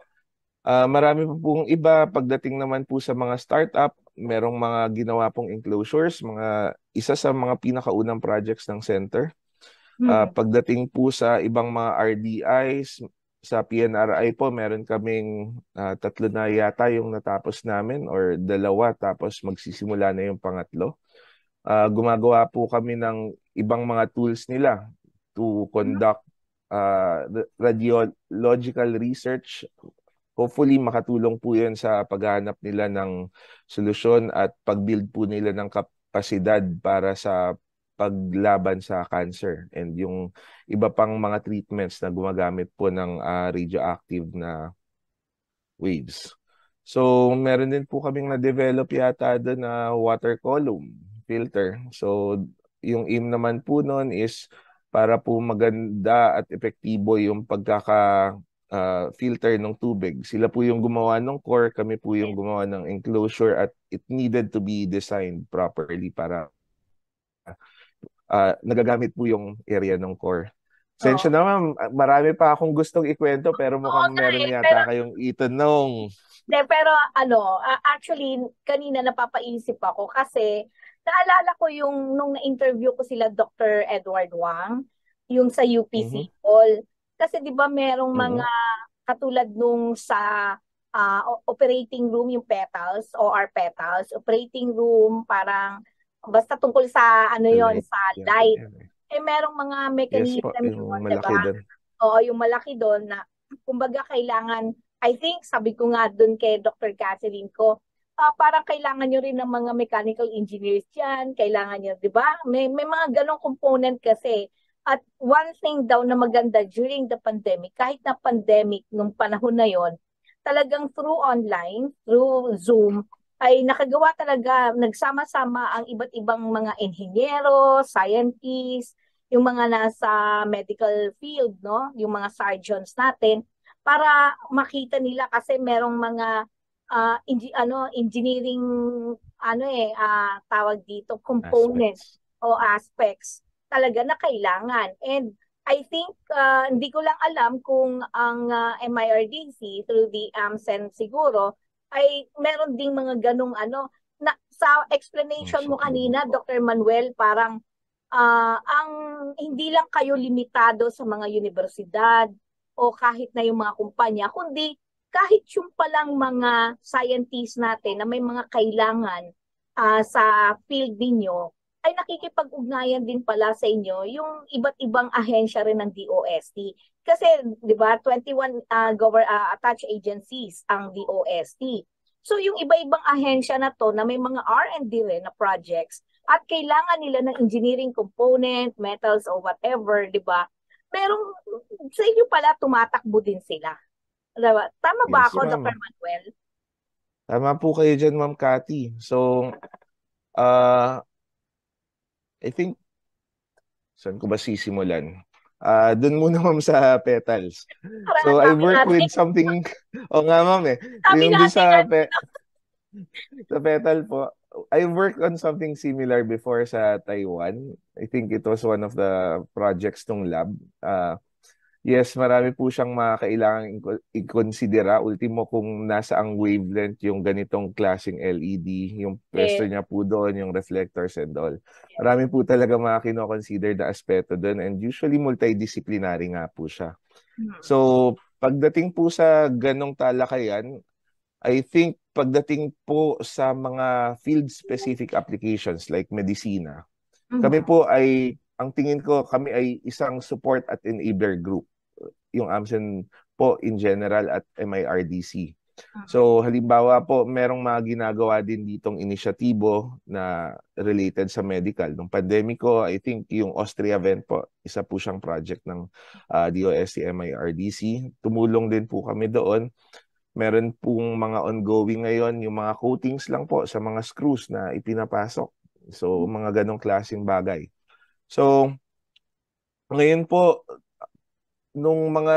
E: marami pa pong iba pagdating naman po sa mga startup, merong mga ginawa pong enclosures, isa sa mga pinakaunang projects ng center. Pagdating po sa ibang mga RDIs, sa PNRI po, meron kaming 3 na yata yung natapos namin or 2 tapos magsisimula na yung pangatlo. Gumagawa po kami ng ibang mga tools nila to conduct radiological research. Hopefully, makatulong po yan sa paghahanap nila ng solusyon at pag-build po nila ng kapasidad para sa paglaban sa cancer and yung iba pang mga treatments na gumagamit po ng radioactive na waves. So, meron din po kaming na-develop yata doon na water column filter. So, yung aim naman po noon is para po maganda at epektibo yung filter ng tubig. Sila po yung gumawa ng core, kami po yung gumawa ng enclosure at it needed to be designed properly para nagagamit po yung area ng core. Sensya na ma'am, marami pa akong gustong ikwento pero mukhang meron yata kayong itanong.
F: Pero actually, kanina napapaisip ako kasi naalala ko yung nung na-interview ko sila Dr. Edward Wang, yung sa UPC Hall. Kasi di ba merong mga katulad nung sa operating room, yung petals, OR petals, operating room, parang basta tungkol sa sa light. Merong mga mechanism
E: yung malaki doon.
F: Oo, yung malaki doon na kumbaga kailangan, I think, sabi ko nga doon kay Dr. Catherine ko, parang kailangan nyo rin ng mga mechanical engineers dyan, kailangan nyo, di ba? May mga ganong component kasi. At one thing daw na maganda during the pandemic, kahit na pandemic nung panahon na yon, talagang through online, through Zoom, ay nakagawa talaga, nagsama-sama ang iba't ibang mga inhinyero, scientists, yung mga nasa medical field, no? Yung mga surgeons natin, para makita nila kasi merong mga engineering tawag dito components o aspects talaga na kailangan. And I think hindi ko lang alam kung ang MIRDC through the AMCEN siguro ay meron ding mga ganong na sa explanation mo kanina Dr. Manuel, parang ang hindi lang kayo limitado sa mga universidad o kahit na yung mga kumpanya, kundi kahit yung palang mga scientists natin na may mga kailangan sa field ninyo, ay nakikipag-ugnayan din pala sa inyo yung iba't ibang ahensya rin ng DOST. Kasi, di ba, 21 attached agencies ang DOST. So, yung iba-ibang ahensya na to na may mga R&D rin na projects at kailangan nila ng engineering component, metals or whatever, di ba? Merong, sa inyo pala, tumatakbo din sila. Diba? Tama ba
E: Yes,
F: ako,
E: ma'am.
F: Dr. Manuel?
E: Tama po kayo dyan, Ma'am Cathy. So, uh, I think, saan ko ba sisimulan? Doon muna, ma'am, sa petals.
F: Parang
E: So, I
F: dami
E: work
F: natin.
E: with something, o nga, ma'am,
F: Dami
E: yung doon
F: natin.
E: sa petal po, I worked on something similar before sa Taiwan. I think it was one of the projects ng lab. Yes, marami po siyang mga kailangang i-considera. Ultimo kung nasa ang wavelength yung ganitong klaseng LED, yung pwesto niya po doon, yung reflectors and all. Marami po talaga mga kino-consider na aspeto doon and usually multidisciplinary nga po siya. So, pagdating po sa ganong talakayan, I think pagdating po sa mga field-specific applications like medisina, kami po ay, ang tingin ko, kami ay isang support at enabler group. Yung AMSEN po in general at MIRDC. So halimbawa po, merong mga ginagawa din ditong inisyatibo na related sa medical. Nung pandemiko, I think yung Austria Vent po, isa po siyang project ng DOST MIRDC. Tumulong din po kami doon. Meron pong mga ongoing ngayon, yung mga coatings lang po sa mga screws na ipinapasok. So mga ganong klaseng bagay. So ngayon po, nung mga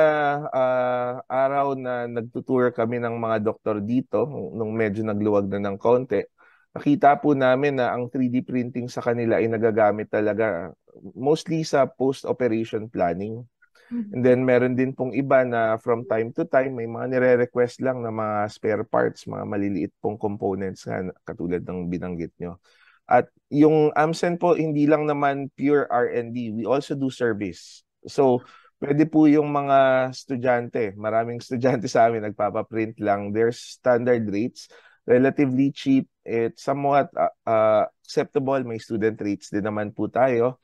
E: araw na nagtutour kami ng mga doktor dito, nung medyo nagluwag na ng konti, nakita po namin na ang 3D printing sa kanila ay nagagamit talaga mostly sa post-operation planning. And then meron din pong iba na from time to time may mga nire-request lang na mga spare parts, mga maliliit pong components nga katulad ng binanggit nyo. At yung AMSEN po, hindi lang naman pure R&D. We also do service. So, pwede po yung mga estudyante, maraming estudyante sa amin nagpapaprint lang. There's standard rates, relatively cheap. It's somewhat acceptable. May student rates din naman po tayo.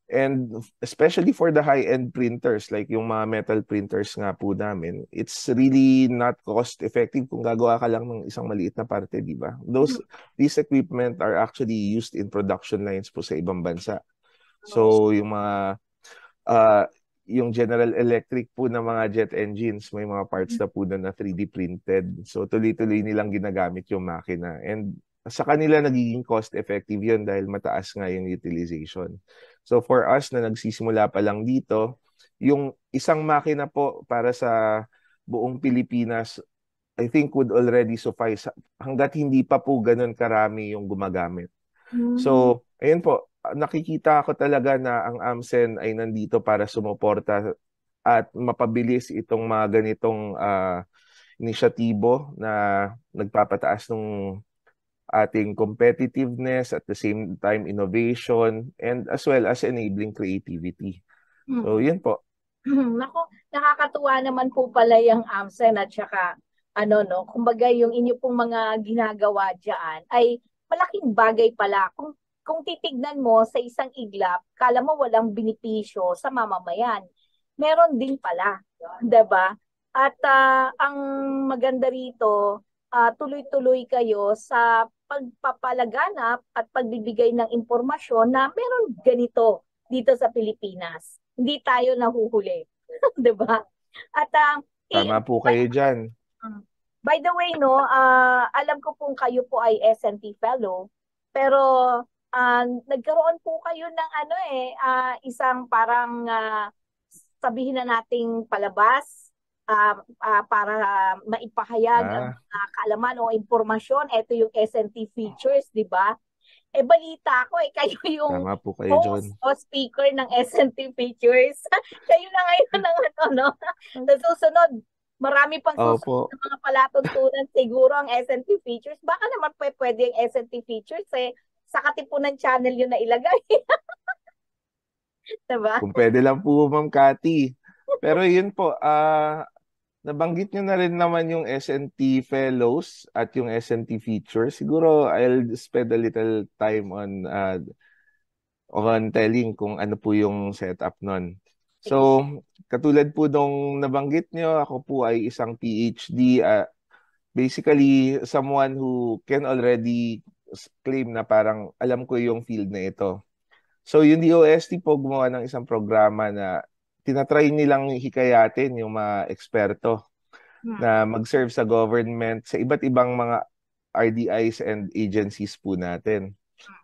E: And especially for the high-end printers, like yung mga metal printers nga po namin, it's really not cost-effective kung gagawa ka lang ng isang maliit na parte, di ba? These equipment are actually used in production lines po sa ibang bansa. So yung mga yung General Electric po na mga jet engines, may mga parts na po na 3D printed. So tuloy-tuloy nilang ginagamit yung makina. And sa kanila nagiging cost-effective yun dahil mataas nga yung utilization. So for us na nagsisimula pa lang dito, yung isang makina po para sa buong Pilipinas, I think would already suffice hanggat hindi pa po ganun karami yung gumagamit. So, ayun po, nakikita ko talaga na ang AMSEN ay nandito para sumuporta at mapabilis itong mga ganitong inisyatibo na nagpapataas ng ating competitiveness, at the same time innovation, and as well as enabling creativity. So, yun po.
F: Nako, nakakatuwa naman po pala yung AMSEN at saka kumbaga yung inyo pong mga ginagawa diyan ay malaking bagay pala. Kung titignan mo sa isang iglap, kala mo walang benepisyo sa mamamayan. Meron din pala, 'di ba? At ang maganda rito, tuloy-tuloy kayo sa pagpapalaganap at pagbibigay ng impormasyon na meron ganito dito sa Pilipinas. Hindi tayo nahuhuli, 'di ba? At
E: Tama po kayo diyan.
F: by the way, alam ko pong kayo po ay SNT fellow, pero nagkaroon po kayo ng isang parang sabihin na nating palabas para maipahayag ang kaalaman o impormasyon. Ito yung SNT features, di ba? Balita ko kayo yung
E: Tama po kayo, John.
F: host o speaker ng SNT features. Kayo na ngayon ng sa susunod. Marami pang susunod na mga palatuntunan siguro ang SNT features. Baka naman pwede yung SNT features sa Katipunan channel yun na ilagay. Diba?
E: Kung pwede lang po, Ma'am Cathy. Pero yun po, nabanggit nyo na rin naman yung SNT Fellows at yung SNT Features. Siguro I'll spend a little time on on telling kung ano po yung setup nun. So, katulad po nung nabanggit nyo, ako po ay isang PhD, basically someone who can already claim na parang alam ko yung field na ito. So, yung DOST po gumawa ng isang programa na tinatry nilang hikayatin yung mga eksperto na mag-serve sa government sa iba't ibang mga RDIs and agencies po natin.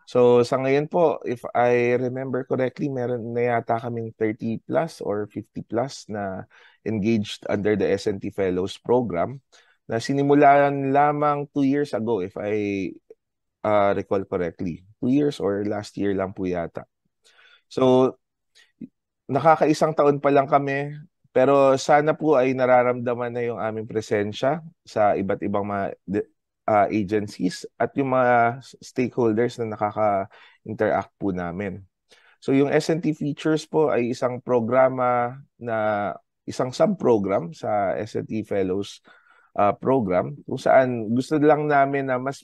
E: So sa ngayon po, if I remember correctly, meron na yata kaming 30 plus or 50 plus na engaged under the S&T Fellows Program na sinimulan lamang 2 years ago, if I recall correctly. 2 years or last year lang po yata. So nakakaisang taon pa lang kami, pero sana po ay nararamdaman na yung aming presensya sa iba't ibang mga agencies at yung mga stakeholders na nakaka-interact po namin. So yung S&T Features po ay isang programa na isang sub-program sa S&T Fellows program kung saan gusto lang namin na mas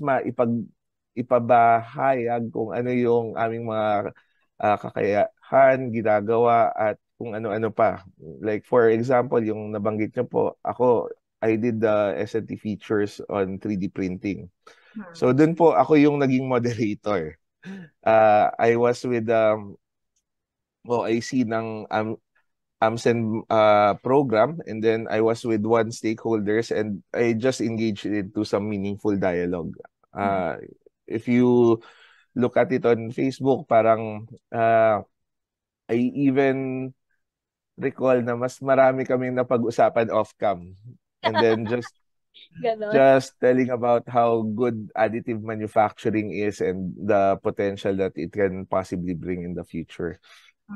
E: ipabahayag kung ano yung aming mga kakayahan, ginagawa at kung ano-ano pa. Like for example, yung nabanggit niyo po, I did the S&T Features on 3D printing. So dun po ako yung naging moderator. I was with OIC ng AMSEN program, and then I was with one stakeholders and I just engaged into some meaningful dialogue. If you look at it on Facebook, parang I even recall na mas marami kaming napag-usapan off-cam. And then just telling about how good additive manufacturing is and the potential that it can possibly bring in the future.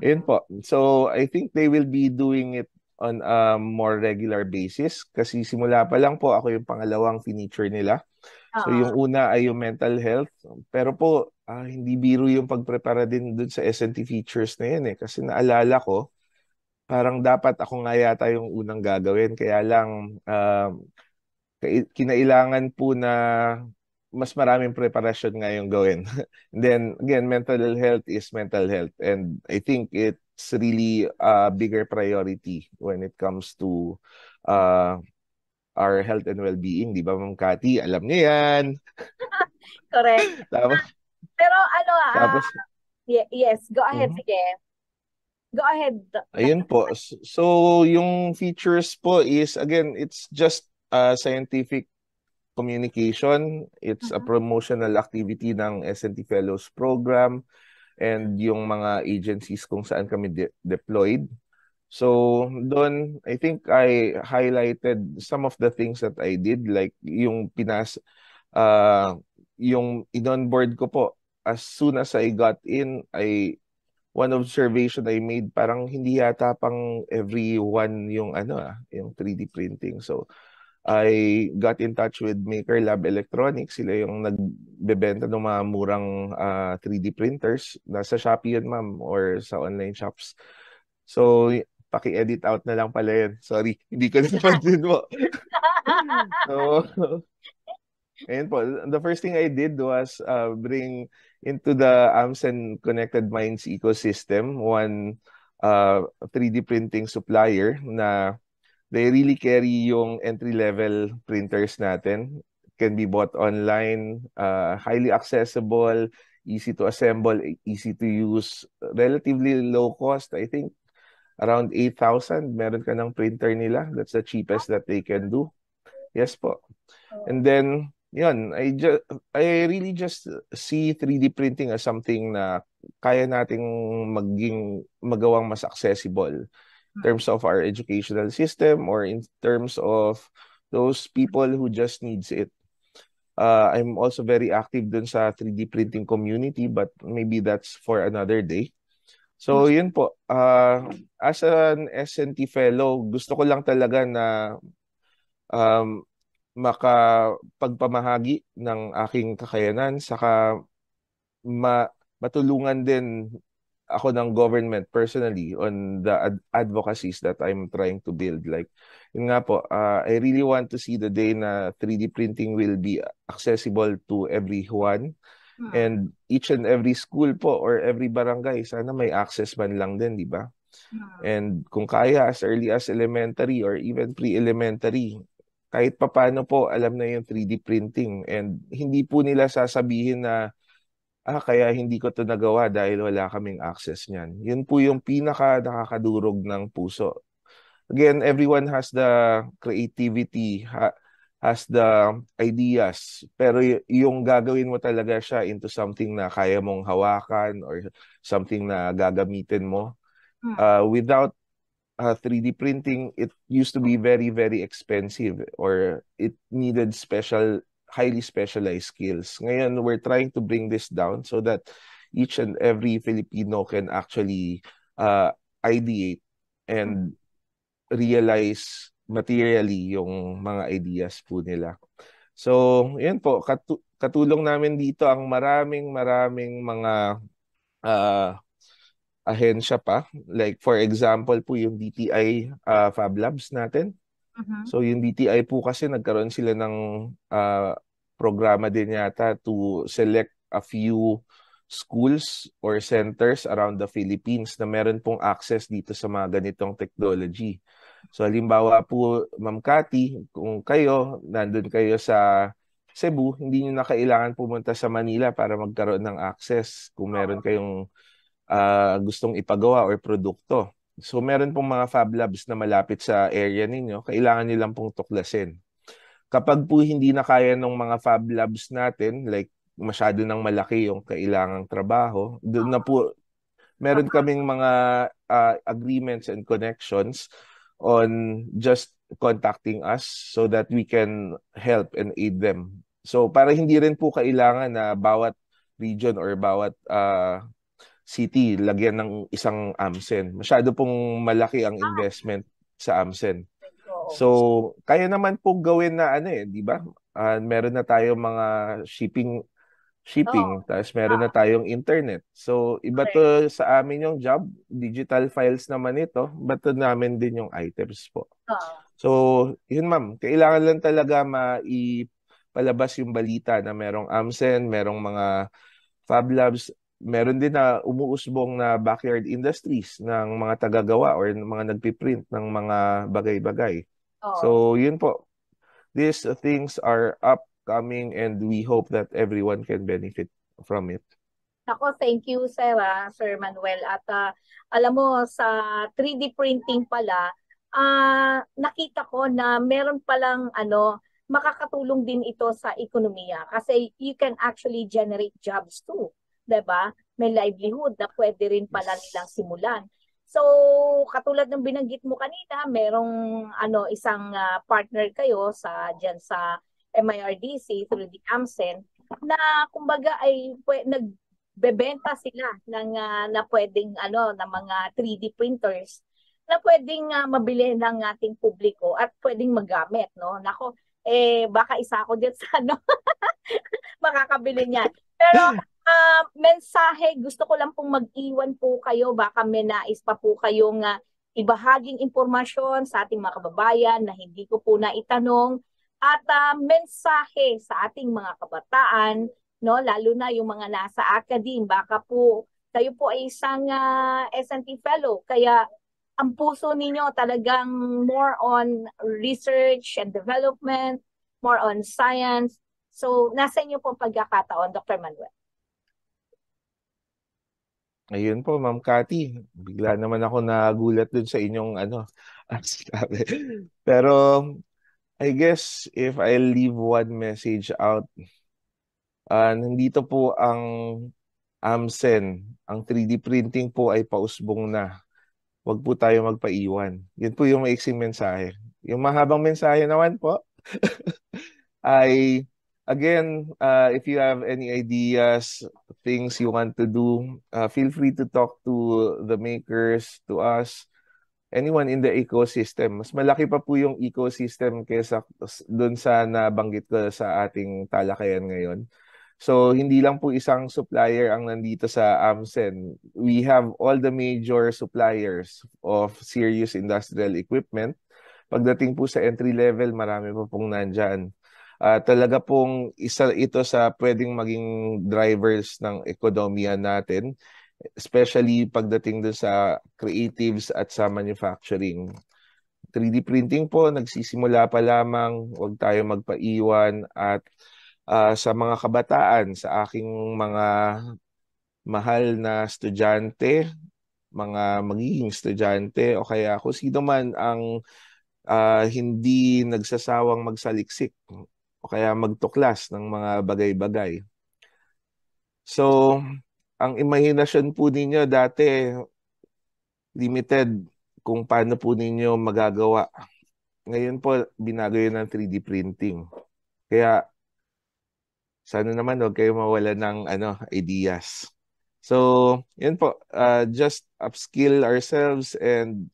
E: Ayun po. So I think they will be doing it on a more regular basis kasi simula pa lang po ako yung pangalawang feature nila. So yung una ay yung mental health. Pero po, hindi biro yung pagprepara din dun sa S&T Features na yun kasi naalala ko, parang dapat ako nga yata yung unang gagawin. Kaya lang, kinailangan po na mas maraming preparasyon nga yung gawin. And then, again, mental health is mental health. And I think it's really a bigger priority when it comes to our health and well-being. Di ba, Ma'am Cathy? Alam niyo yan.
F: Correct. Pero
E: tapos,
F: yes, go ahead, sige. Go ahead.
E: Ayun po. So, yung features po is, again, it's just scientific communication. It's a promotional activity ng S&T Fellows Program and yung mga agencies kung saan kami deployed. So, doon, I think I highlighted some of the things that I did, like yung yung in-onboard ko po. As soon as I got in, one observation I made, parang hindi yata pang everyone yung yung 3D printing. So, I got in touch with Maker Lab Electronics. Sila yung nagbebenta ng mga murang 3D printers. Nasa Shopee yun, ma'am, or sa online shops. So, paki-edit out na lang pala yun. Sorry, hindi ko napansin mo. So, ayun po. The first thing I did was bring into the AMSEN Connected Minds ecosystem one 3D printing supplier na they really carry yung entry-level printers natin. Can be bought online, highly accessible, easy to assemble, easy to use, relatively low cost. I think around 8,000 meron ka ng printer nila. That's the cheapest that they can do. Yes po. And then, yun, I really just see 3D printing as something na kaya nating magawang mas accessible in terms of our educational system or in terms of those people who just needs it. I'm also very active dun sa 3D printing community, but maybe that's for another day. So yun po, as an S&T fellow, gusto ko lang talaga na makapagpamahagi ng aking kakayanan, saka matulungan din ako ng government personally on the advocacies that I'm trying to build. Like, yun nga po, I really want to see the day na 3D printing will be accessible to everyone. And each and every school po or every barangay, sana may access man lang din, di ba? And kung kaya as early as elementary or even pre-elementary, kahit papano po alam na yung 3D printing. And hindi po nila sasabihin na, kaya hindi ko to nagawa dahil wala kaming access niyan. Yun po yung pinaka nakakadurog ng puso. Again, everyone has the creativity, has the ideas, pero yung gagawin mo talaga siya into something na kaya mong hawakan or something na gagamitin mo. Without 3D printing, it used to be very, very expensive or it needed highly specialized skills. Ngayon, we're trying to bring this down so that each and every Filipino can actually ideate and realize materially yung mga ideas po nila. So, yun po, katulong namin dito ang maraming mga ahensya pa. Like for example po yung DTI Fab Labs natin. So yung DTI po kasi nagkaroon sila ng programa din yata to select a few schools or centers around the Philippines na meron pong access dito sa mga ganitong technology. So halimbawa po, Ma'am Cathy, kung kayo, nandun kayo sa Cebu, hindi nyo na kailangan pumunta sa Manila para magkaroon ng access kung meron kayong gustong ipagawa or produkto. So meron pong mga Fab Labs na malapit sa area ninyo, kailangan nyo lang pong tuklasin. Kapag po hindi na kaya ng mga Fab Labs natin, like masyado nang malaki yung kailangang trabaho, doon na po meron kaming mga agreements and connections on just contacting us so that we can help and aid them. So para hindi rin po kailangan na bawat region or bawat city lagyan ng isang AMCen. Masyado pong malaki ang investment sa AMCen. So kaya naman po gawin na di ba? Meron na tayo mga shipping, tapos meron na tayong internet. So, iba to sa amin yung job, digital files naman ito, bato namin din yung items po. So, yun ma'am, kailangan lang talaga maipalabas yung balita na merong AMCen, merong mga Fab Labs, meron din na umuusbong na backyard industries ng mga tagagawa or mga nagpiprint ng mga bagay-bagay. So, yun po. These things are upcoming and we hope that everyone can benefit from it.
F: Ako, thank you, Sir Manuel. At alam mo, sa 3D printing pala, nakita ko na meron palang makakatulong din ito sa ekonomiya. Kasi you can actually generate jobs too. Diba? May livelihood na pwede rin pala nilang simulan. So, katulad ng binanggit mo kanina, merong isang partner kayo diyan sa MIRDC through the AMCen na kumbaga ay nagbebenta sila na pwedeng na mga 3D printers na pwedeng mabili ng ating publiko at pwedeng magamit, no? Nako, baka isa ako diyan sa makakabili niyan. Pero mensahe, gusto ko lang pong mag-iwan po kayo, baka may nais pa po kayong ibahaging impormasyon sa ating mga kababayan na hindi ko po naitanong at mensahe sa ating mga kabataan, no, lalo na yung mga nasa academe, baka po kayo po ay isang S&T fellow, kaya ang puso ninyo talagang more on research and development, more on science. So, nasa inyo po pagkakataon, Dr. Manuel.
E: Ayun po, Ma'am Cathy. Bigla naman ako nagulat dun sa inyong Pero I guess if I leave one message out, nandito po ang AMCen. Ang 3D printing po ay pausbong na. Huwag po tayo magpaiwan. Yun po yung maiksing mensahe. Yung mahabang mensahe naman po ay again, if you have any ideas, things you want to do, feel free to talk to the makers, to us, anyone in the ecosystem. Mas malaki pa po yung ecosystem kaysa dun sa nabanggit ko sa ating talakayan ngayon. So, hindi lang po isang supplier ang nandito sa AMCen. We have all the major suppliers of serious industrial equipment. Pagdating po sa entry level, marami pa pong nandyan. Talaga pong isa ito sa pwedeng maging drivers ng ekonomiya natin, especially pagdating dun sa creatives at sa manufacturing. 3D printing po, nagsisimula pa lamang, huwag tayo magpaiwan. At sa mga kabataan, sa aking mga mahal na estudyante, mga magiging estudyante, o kaya kung sino man ang hindi nagsasawang magsaliksik o kaya magtuklas ng mga bagay-bagay. So, ang imahinasyon po ninyo dati, limited kung paano po ninyo magagawa. Ngayon po, binago yun ng 3D printing. Kaya, sana naman huwag kayo mawala ng ideas. So, yun po, just upskill ourselves, and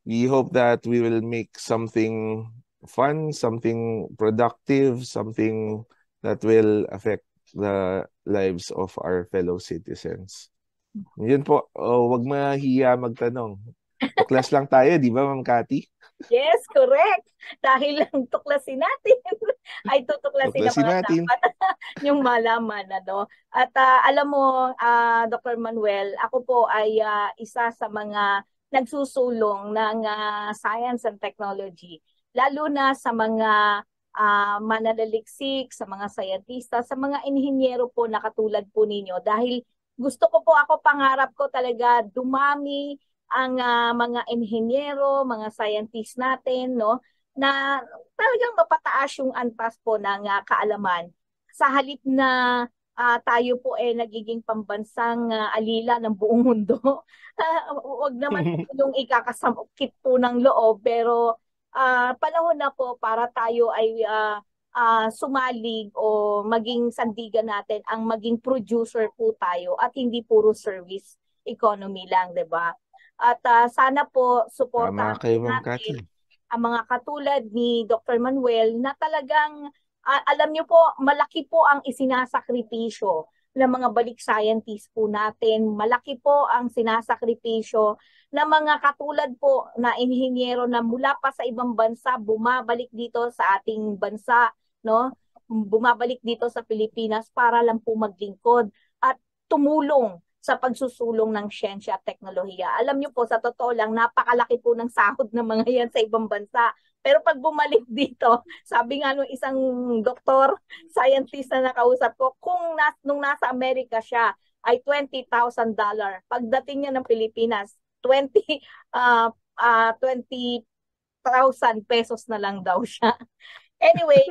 E: we hope that we will make something fun, something productive, something that will affect the lives of our fellow citizens. Yun po, wag mahiya magtanong. Tuklas lang tayo, di ba, Ma'am Cathy?
F: Yes, correct. Dahil lang tuklasin natin, ay tutuklasin natin dapat yung malaman. At alam mo, Dr. Manuel, ako po ay isa sa mga nagsusulong ng science and technology, lalo na sa mga mananaliksik, sa mga sayantista, sa mga inhinyero po na katulad po ninyo. Dahil gusto ko po, pangarap ko talaga dumami ang mga inhinyero, mga scientists natin, no, na talagang mapataas yung antas po ng kaalaman. Sa halip na tayo po nagiging pambansang alila ng buong mundo, wag naman yung ikakasamukit po ng loob, pero panahon na po para tayo ay sumalig o maging sandigan natin ang maging producer po tayo at hindi puro service economy lang, 'di ba? At sana po suportahan natin ang mga katulad ni Dr. Manuel na talagang alam niyo po, malaki po ang isinasakripisyo ng mga balik scientists po natin. Malaki po ang sinasakripisyo ng mga katulad po na inhinyero na mula pa sa ibang bansa bumabalik dito sa ating bansa, no? Bumabalik dito sa Pilipinas para lang po maglingkod at tumulong sa pagsusulong ng siyensya at teknolohiya. Alam niyo po, sa totoo lang, napakalaki po ng sahod ng mga yan sa ibang bansa. Pero pag bumalik dito, sabi nga nung isang doktor, scientist na nakausap ko, nung nasa Amerika siya, ay $20,000. Pagdating niya ng Pilipinas, 20,000 pesos na lang daw siya. Anyway,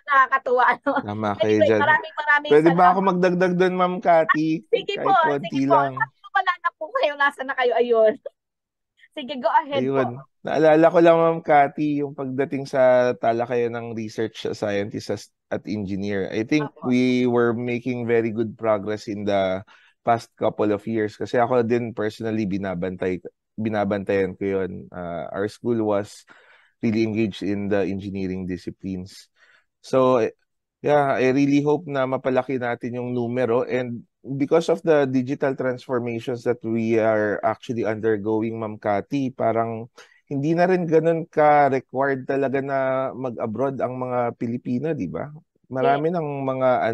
F: nakakatuwa.
E: Tama kayo dyan.
F: Maraming
E: Pwede
F: salamat.
E: ba ako magdagdag doon, Ma'am Cathy?
F: Sige po, sige po. Wala na po kayo, nasa na kayo, ayun. Sige, go ahead po.
E: Naalala ko lang, Ma'am Cathy, yung pagdating sa talakayan ng research scientist at engineer. I think we were making very good progress in the past couple of years. Kasi ako din personally binabantayan ko yun. Our school was really engaged in the engineering disciplines. So, yeah, I really hope na mapalaki natin yung numero, and because of the digital transformations that we are actually undergoing, Ma'am Cathy, parang hindi na rin ganun ka-required talaga na mag-abroad ang mga Pilipino, di ba? Marami ng mga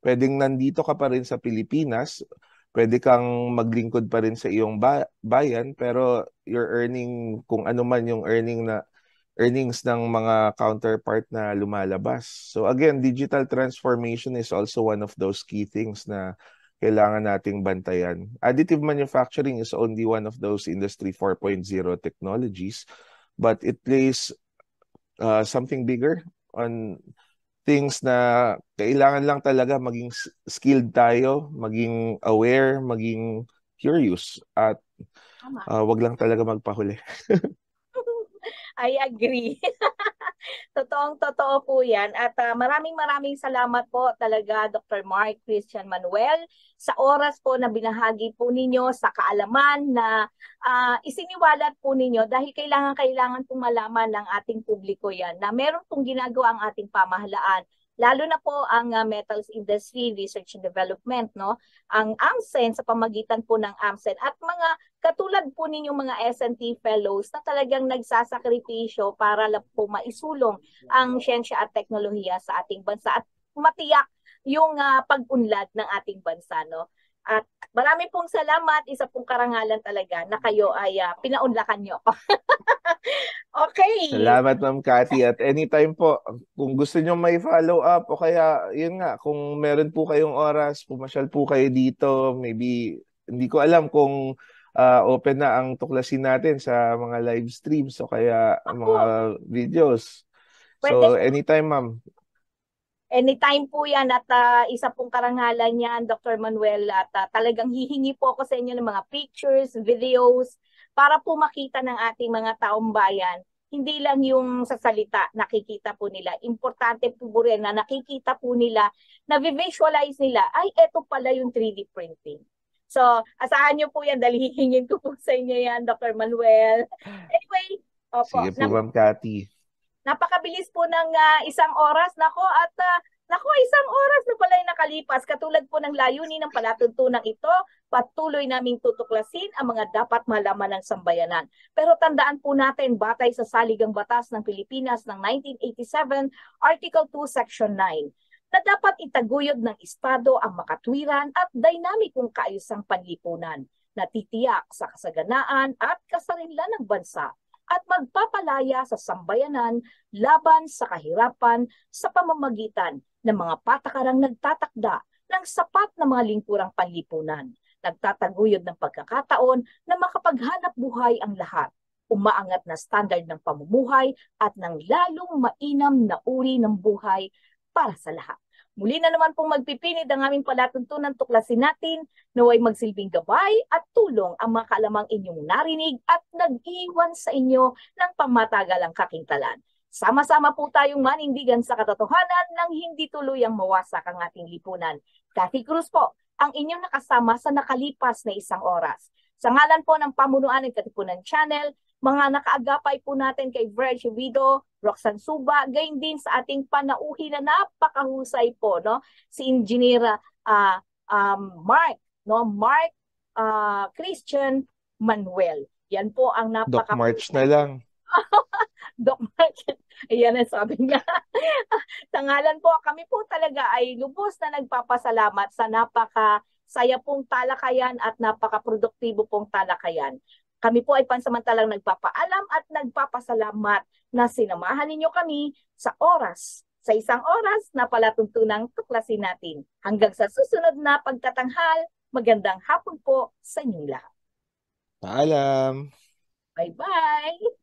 E: pwedeng nandito ka pa rin sa Pilipinas, pwede kang maglingkod pa rin sa iyong bayan, pero you're earning kung ano man yung earnings ng mga counterpart na lumalabas. So again, digital transformation is also one of those key things na kailangan nating bantayan. Additive manufacturing is only one of those Industry 4.0 technologies, but it plays something bigger on things na kailangan lang talaga maging skilled tayo, maging aware, maging curious, at wag lang talaga magpahuli.
F: I agree. Totoo po yan. At maraming salamat po talaga, Dr. Mark Christian Manuel, sa oras po na binahagi po ninyo, sa kaalaman na isiniwalat po ninyo, dahil kailangan pong malaman ng ating publiko yan na meron pong ginagawa ang ating pamahalaan lalo na po ang metals industry, research and development, no? Ang AMCEN sa pamagitan po ng AMCEN at mga katulad po ninyong mga S&T fellows na talagang nagsasakripisyo para lang po maisulong ang siyensya at teknolohiya sa ating bansa at matiyak yung pag-unlad ng ating bansa, no? At marami pong salamat, isa pong karangalan talaga na kayo ay pinaunlakan nyo. Okay.
E: Salamat, Ma'am Cathy. At anytime po, kung gusto nyo may follow up o kaya, yun nga, kung meron po kayong oras, pumasyal po kayo dito, maybe, hindi ko alam kung open na ang tuklasin natin sa mga live streams o kaya mga videos. So, anytime, Ma'am.
F: Anytime po yan at isa pong karangalan yan, Dr. Manuel, at talagang hihingi po ako sa inyo ng mga pictures, videos, para po makita ng ating mga taong bayan, hindi lang yung sa salita nakikita po nila. Importante po rin na nakikita po nila, na visualize nila, ay eto pala yung 3D printing. So, asahan nyo po yan dahil hihingin ko po sa inyo yan, Dr. Manuel. Anyway, opo.
E: Sige po, Ma'am Cathy.
F: Napakabilis po ng isang oras. Nako, isang oras na pala yung nakalipas. Katulad po ng layunin ng palatuntunang ito, patuloy naming tutuklasin ang mga dapat malaman ng sambayanan. Pero tandaan po natin, batay sa Saligang Batas ng Pilipinas ng 1987, Article 2, Section 9, na dapat itaguyod ng Estado ang makatwiran at dinamikong kaayusang panlipunan na titiyak sa kasaganaan at kasarinlan ng bansa at magpapalaya sa sambayanan laban sa kahirapan sa pamamagitan ng mga patakarang nagtatakda ng sapat na mga lingkurang panlipunan, nagtataguyod ng pagkakataon na makapaghanap buhay ang lahat, umaangat na standard ng pamumuhay at ng lalong mainam na uri ng buhay para sa lahat. Muli na naman pong magpipinid ang aming palatuntunan, tuklasin natin, naway magsilbing gabay at tulong ang mga kaalamang inyong narinig at nag-iwan sa inyo ng pamatagalang kakintalan. Sama-sama po tayong manindigan sa katotohanan nang hindi tuluyang mawasak ang ating lipunan. Cathy Cruz po, ang inyong nakasama sa nakalipas na isang oras. Sa ngalan po ng Pamunuan ng Katipunan Channel, mga nakaagapay po natin kay Virgie Vido, Roxanne Suba, gayon din sa ating panauhi na napakahusay po, no? Si Engineer Mark, no? Mark Christian Manuel. Yan po ang
E: Doc March na lang.
F: Doc March. Ayan ang sabi niya. Sa ngalan po, kami po talaga ay lubos na nagpapasalamat sa napaka-saya pong talakayan at napaka-produktibo pong talakayan. Kami po ay pansamantalang nagpapaalam at nagpapasalamat na sinamahan ninyo kami sa isang oras na palatuntunang tuklasin natin. Hanggang sa susunod na pagtatanghal, magandang hapon po sa inyong lahat.
E: Paalam!
F: Bye-bye!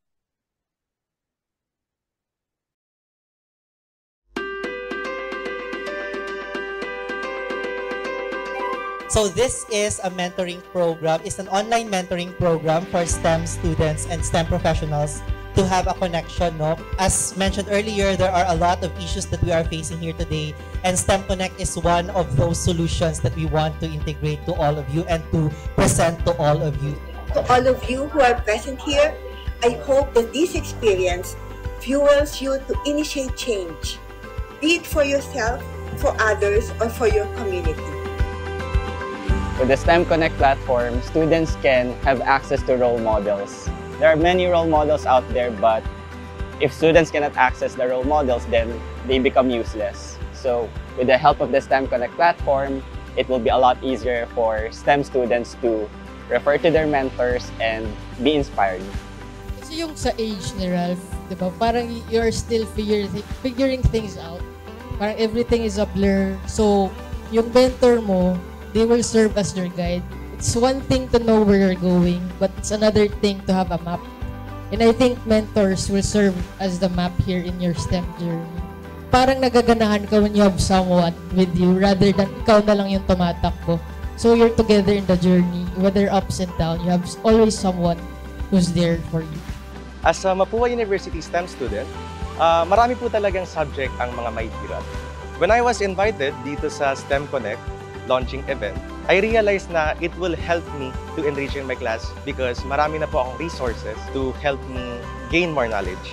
G: So this is a mentoring program. It's an online mentoring program for STEM students and STEM professionals to have a connection, no? As mentioned earlier, there are a lot of issues that we are facing here today, and STEM Connect is one of those solutions that we want to integrate to all of you and to present to all of you.
H: To all of you who are present here, I hope that this experience fuels you to initiate change, be it for yourself, for others, or for your community.
I: With the STEM Connect platform, students can have access to role models. There are many role models out there, but if students cannot access the role models, then they become useless. So with the help of the STEM Connect platform, it will be a lot easier for STEM students to refer to their mentors and be inspired.
J: Kasi yung sa age ni Ralph, di ba, parang you're still figuring things out. Parang everything is a blur. So yung mentor mo, they will serve as your guide. It's one thing to know where you're going, but it's another thing to have a map. And I think mentors will serve as the map here in your STEM journey. Parang nagaganahan ka when you have someone with you rather than ikaw na lang yung tumatakbo. So you're together in the journey, whether ups and downs, you have always someone who's there for you.
K: As a Mapua University STEM student, marami po talagang subject ang mga may hirap. When I was invited dito sa STEM Connect launching event, I realized na it will help me to enrich in my class because marami na po akong resources to help me gain more knowledge.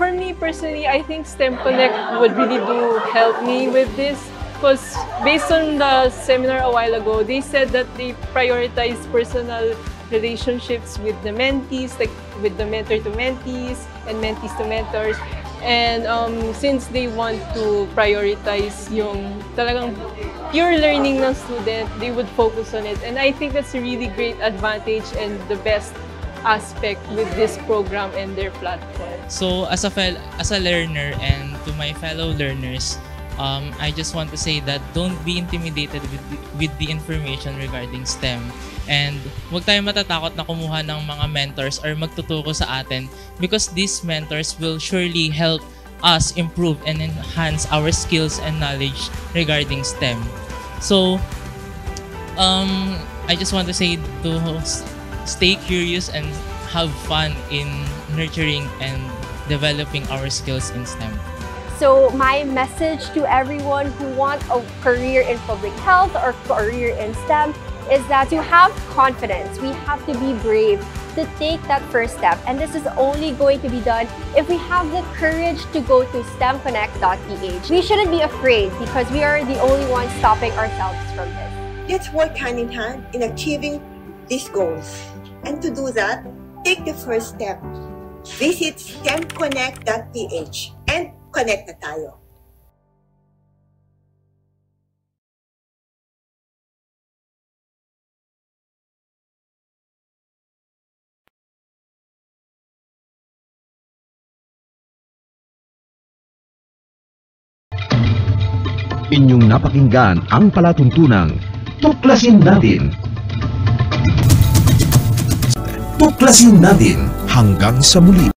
L: For me personally, I think STEM Connect would really do help me with this. Because based on the seminar a while ago, they said that they prioritize personal relationships with the mentees, like with the mentor to mentees and mentees to mentors. And since they want to prioritize yung talagang pure learning ng student, they would focus on it. And I think that's a really great advantage and the best aspect with this program and their platform.
M: So as a learner and to my fellow learners, I just want to say that don't be intimidated with the information regarding STEM. And huwag tayo matatakot na kumuha ng mga mentors or magtuturo sa atin because these mentors will surely help us improve and enhance our skills and knowledge regarding STEM. So, I just want to say to stay curious and have fun in nurturing and developing our skills in STEM.
N: So my message to everyone who wants a career in public health or career in STEM is that to have confidence, we have to be brave to take that first step. And this is only going to be done if we have the courage to go to stemconnect.ph. We shouldn't be afraid because we are the only ones stopping ourselves from this.
H: Let's work hand in hand in achieving these goals. And to do that, take the first step. Visit stemconnect.ph and connect na tayo.
D: Inyong napakinggan ang palatuntunang Tuklasin Natin. Tuklasin natin hanggang sa muli.